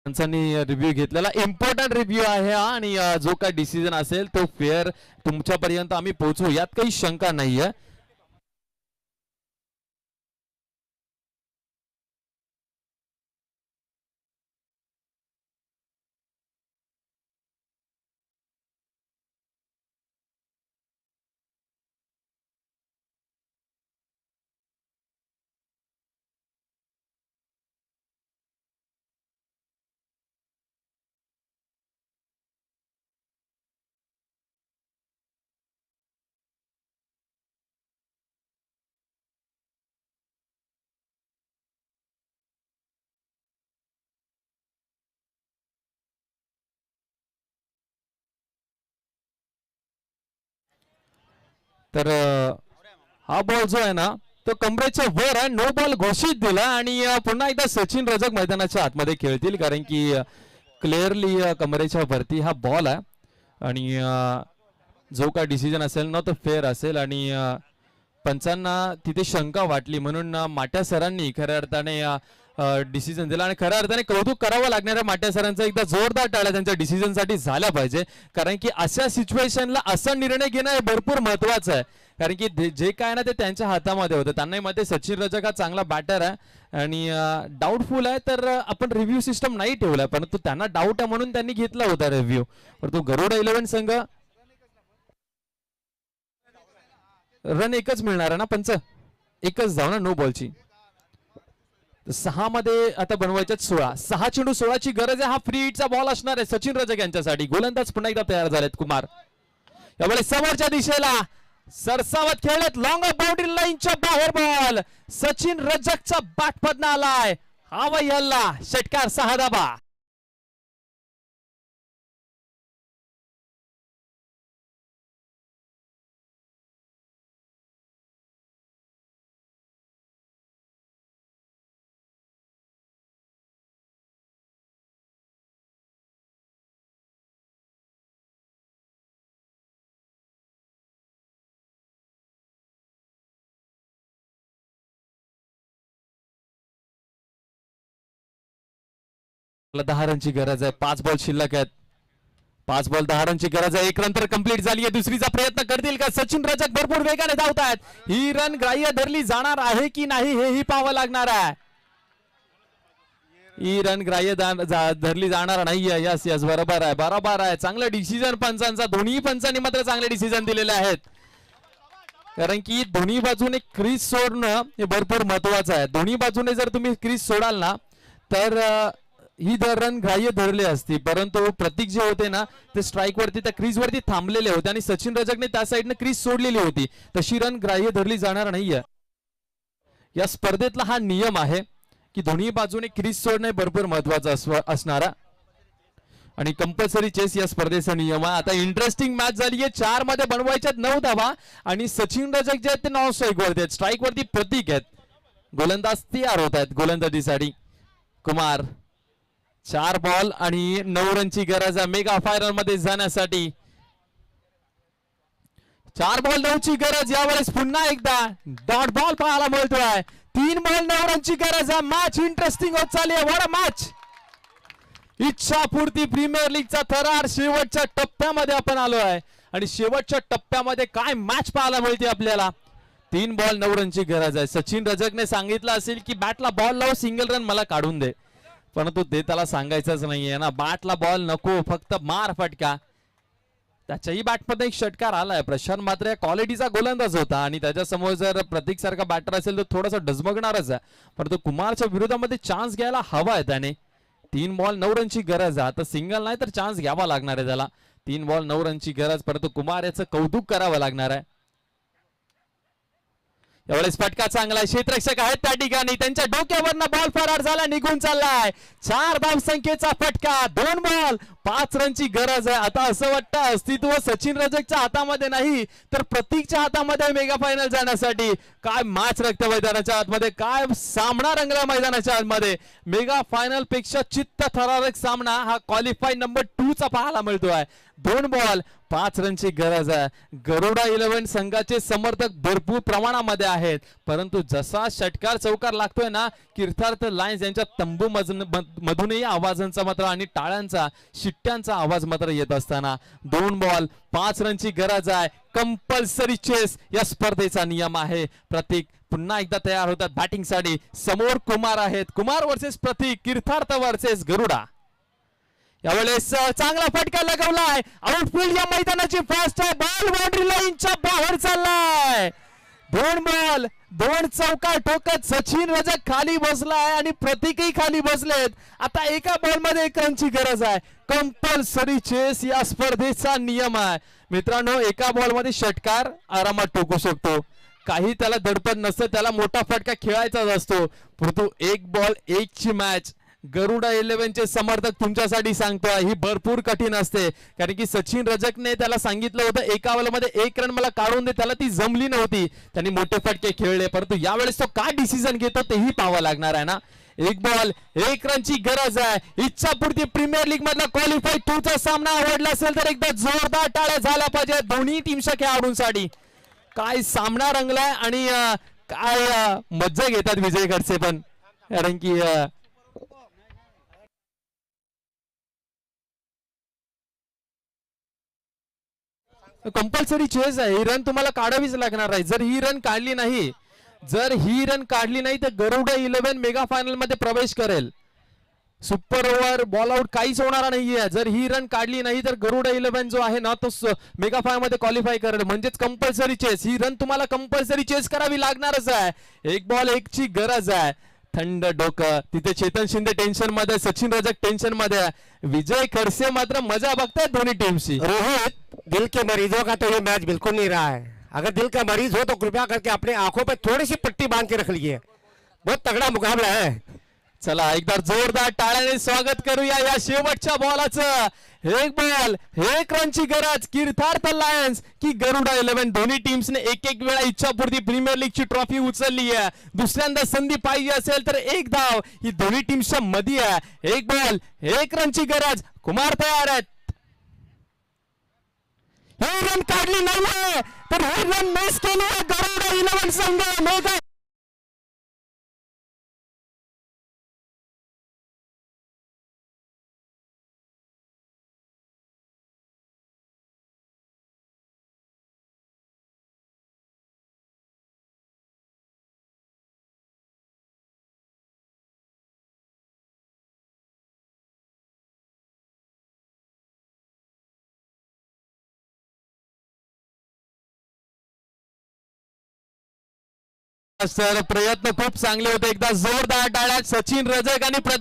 पंचांनी रिव्ह्यू घेतलेला इम्पॉर्टंट रिव्ह्यू आहे आणि जो काय डिसिजन असेल तो फेअर तुमच्यापर्यंत आम्ही पोहोचवू यात काही शंका नाहीये. तर हा बॉल जो आहे ना तो कमरेच्या वर आहे. नो बॉल घोषित दिला आणि पुन्हा एकदा सचिन रजक मैदानाच्या आतमध्ये खेळतील कारण की क्लिअरली कमरेच्या वरती हा बॉल आहे आणि जो काय डिसिजन असेल ना तो फेअर असेल आणि पंचांना तिथे शंका वाटली म्हणून माट्या सरांनी खऱ्या अर्थाने डिसिजन दिला आणि खऱ्या अर्थाने कौतुक करावं लागणाऱ्या माट्या सरांचा एकदा जोरदार टाळ्या त्यांच्या डिसिजन साठी झाल्या पाहिजे कारण की अशा सिच्युएशनला असा निर्णय घेणं हे भरपूर महत्वाचं आहे कारण की जे काय ना ते त्यांच्या हातामध्ये होतं. त्यांनाही मध्ये सचिन रजक हा चांगला बॅटर आहे आणि डाऊटफुल आहे तर आपण रिव्ह्यू सिस्टम नाही ठेवलाय परंतु त्यांना डाऊट आहे म्हणून त्यांनी घेतला होता रिव्ह्यू. परंतु गरुडा 11 संघ रन एकच मिळणार आहे ना पंच एकच जाऊ ना नो बॉलची. 6 मध्ये आता बनवायच्यात 16. 6 चेंडू 16ची गरज आहे. हा फ्री हिटचा बॉल असणार आहे सचिन रजक यांच्यासाठी. गोलंदाज पुन्हा एकदा तयार झालेत कुमार. यावेळी समोरच्या दिशेला सरसावत खेळत लॉंग बाउंड्री लाईनच्या बाहेर बॉल. सचिन रजकचा बॅट पडला आलाय. हा वय हल्ला षटकार 6 धाबा. 10 रनची गरज आहे. 5 बॉल शिल्लक आहेत. 5 बॉल 10 रनची गरज आहे. एक रन तर कंप्लीट झाली आहे. दुसरीचा प्रयत्न करतील का सचिन रजक? भरपूर वेगाने धावतायत. ही रन ग्राह्य धरली जाणार आहे की नाही हेही पाहावं लागणार आहे. ही रन ग्राह्य धरली जाणार नाहीये. यस यस बरोबर आहे, बरोबर आहे. चांगलं डिसिजन पंचांचा. दोन्ही पंचांनी मात्र चांगले डिसिजन दिलेले आहेत. कारण की दोन्ही बाजूने क्रीज सोडणं हे भरपूर महत्वाचं आहे. दोन्ही बाजूने जर तुम्ही क्रीज सोडाल ना तर ही रन ग्राह्य धरली असती. परंतु प्रतीक जे होते ना ते स्ट्राईक वरती त्या क्रीज वरती थांबलेले होते आणि सचिन रजकने त्या साईडने क्रीज सोडलेली होती. तशी रन ग्राह्य धरली जाणार नाहीये. या स्पर्धेतला हा नियम आहे की दोन्ही बाजूने क्रीज सोडणे भरपूर महत्वाचं असणारा आणि कंपल्सरी चेस या स्पर्धेचा नियम आहे. आता इंटरेस्टिंग मॅच झाली आहे. 4 मध्ये बनवायच्यात 9 धावा आणि सचिन रजक जे आहेत ते नॉन स्ट्राईक वरती आहेत. स्ट्राईक वरती प्रतीक आहेत. गोलंदाज तयार होत आहेत गोलंदाजीसाठी. कुमार 4 बॉल आणि 9 रनची गरज आहे मेगा फायनल मध्ये जाण्यासाठी. 4 बॉल 9 ची गरज. यावेळेस पुन्हा एकदा डॉट बॉल पाहायला मिळतोय. 3 बॉल 9 रनची गरज आहे. मॅच इंटरेस्टिंग होत चालली आहे. What a match. Ichhapurti premier लीगचा थरार शेवटच्या टप्प्यामध्ये आपण आलो आहे आणि शेवटच्या टप्प्यामध्ये काय मॅच पाहायला मिळते आपल्याला. 3 बॉल 9 रनची गरज आहे. सचिन रजकने सांगितलं असेल की बॅटला बॉल लाव, सिंगल रन मला काढून दे. परंतु ते त्याला सांगायचंच नाहीये ना. बॅटला बॉल नको, फक्त मार फटका. त्याच्याही बॅटमध्ये एक षटकार आलाय. प्रशांत मात्र या क्वालिटीचा गोलंदाज होता आणि त्याच्या समोर जर प्रतीक सारखा बॅटर असेल तर थोडासा डगमगणारच आहे. परंतु कुमारच्या विरोधामध्ये चान्स घ्यायला हवा आहे त्याने. 3 बॉल 9 रनची गरज आहे. आता सिंगल नाही तर चान्स घ्यावा लागणार आहे त्याला. 3 बॉल 9 रनची गरज. परंतु कुमार याचं कौतुक करावं लागणार आहे. यावेळेस फटका चांगला. क्षेत्ररक्षक आहेत त्या ठिकाणी. त्यांच्या डोक्यावरनं बॉल फरार झाला, निघून चाललाय. 4 धाव संख्येचा फटका. 2 बॉल 5 रनची गरज आहे. आता असं वाटतं अस्तित्व सचिन रजकच्या हातामध्ये नाही तर प्रतीकच्या हातामध्ये मेगा फायनल जाण्यासाठी. काय मॅच रक्त मैदानाच्या आतमध्ये, काय सामना रंगला मैदानाच्या आतमध्ये. मेगा फायनल पेक्षा चित्त थरारक सामना हा क्वालिफाय नंबर 2 चा पाहायला मिळतोय. 2 बॉल 5 रनची गरज आहे. गरुडा 11 संघाचे समर्थक भरपूर प्रमाणामध्ये आहेत. परंतु जसा षटकार चौकार लागतोय ना कीर्थार्थ लायन्स यांच्या तंबू मधूनही आवाजांचा मात्र आणि टाळ्यांचा शिट्ट्यांचा आवाज मात्र येत असताना 2 बॉल 5 रनची गरज आहे. कंपल्सरी चेस या स्पर्धेचा नियम आहे. प्रतीक पुन्हा एकदा तयार होतात बॅटिंगसाठी. समोर कुमार आहेत. कुमार वर्सेस प्रतीक, कीर्थार्थ वर्सेस गरुडा. यावेळेस चांगला फटका लगावलाय. आउटफील्ड या मैदानाची फास्ट आहे. बॉल बाउंड्री लाईनच्या बाहेर चाललाय. 2 बॉल 2 चौकार ठोकत सचिन रजक खाली बसलाय आणि प्रतीकही खाली बसलेत. आता एका बॉल मध्ये 1 रनची गरज आहे. कंपल्सरी चेस या स्पर्धेचा नियम आहे. मित्रांनो, एका बॉल मध्ये षटकार आरामात ठोकू शकतो. काही त्याला दडपण नसतं. त्याला मोठा फटका खेळायचाच असतो. परंतु 1 बॉल 1 ची मॅच गरुडा 11 चे समर्थक तुमच्यासाठी सांगतोय ही भरपूर कठीण असते. कारण की सचिन रजकने त्याला सांगितलं होतं एका बॉलमध्ये 1 रन मला काढून दे. त्याला ती जमली नव्हती. त्यांनी मोठे फटके खेळले. परंतु यावेळेस तो काय डिसिजन घेतो तेही पाहावं लागणार आहे ना. 1 बॉल 1 रनची गरज आहे. इच्छापूर्ती प्रीमियर लीग मधला क्वालिफाय 2 चा सामना आवडला असेल तर एकदा जोरदार टाळ्या झाल्या पाहिजे दोन्ही टीमच्या खेळाडूंसाठी. काय सामना रंगलाय आणि काय मज्जा घेतात विजय खडसे पण. कारण की कंपल्सरी चेस आहे. ही रन तुम्हाला काढावीच लागणार आहे. जर ही रन काढली नाही तर गरुडा 11 मेगा फायनल मध्ये प्रवेश करेल. सुपर ओव्हर बॉल आउट काहीच होणार नाहीये. जर ही रन काढली नाही तर गरुडा 11 जो आहे ना तो मेगा फायनल मध्ये क्वालिफाय करेल. म्हणजेच कंपल्सरी चेस. ही रन तुम्हाला कंपल्सरी चेस करावी लागणारच आहे. 1 बॉल 1 ची गरज आहे. थंड डोकं तिथे. चेतन शिंदे टेन्शन मध्ये, सचिन रजक टेन्शन मध्ये. विजय खडसे मात्र मजा बघतायत दोन्ही टीमची. रोहित, दिल के मरीजों का तो ये मैच बिल्कुल नहीं रहा है. अगर दिल का मरीज हो तो कृपया करके अपने आंखों पर थोड़ी सी पट्टी बांध के रख लीजिए. बहुत तगड़ा मुकाबला है. चला एकदा जोरदार टाळ्याने स्वागत करूया या शेवटच्या बॉलाचं. 1 बॉल 1 रनची गरज. कीर्थार्थ लायन्स की गरुडा 11 दोन्ही टीम्सने एक वेळा इच्छापूर्ती प्रीमियर लीगची ट्रॉफी उचलली आहे. दुसऱ्यांदा संधी पाहिजे असेल तर 1 धाव ही दोन्ही टीम्सच्या मध्ये आहे. 1 बॉल 1 रनची गरज. कुमार तयार आहेत. ही रन काढली नाही तर हे रन मिस केले गरुडा 11 संघ. मेगा सर प्रयत्न खूप चांगले होते. एकदा जोरदार टाळ्या सचिन रजक आणि प्रतीक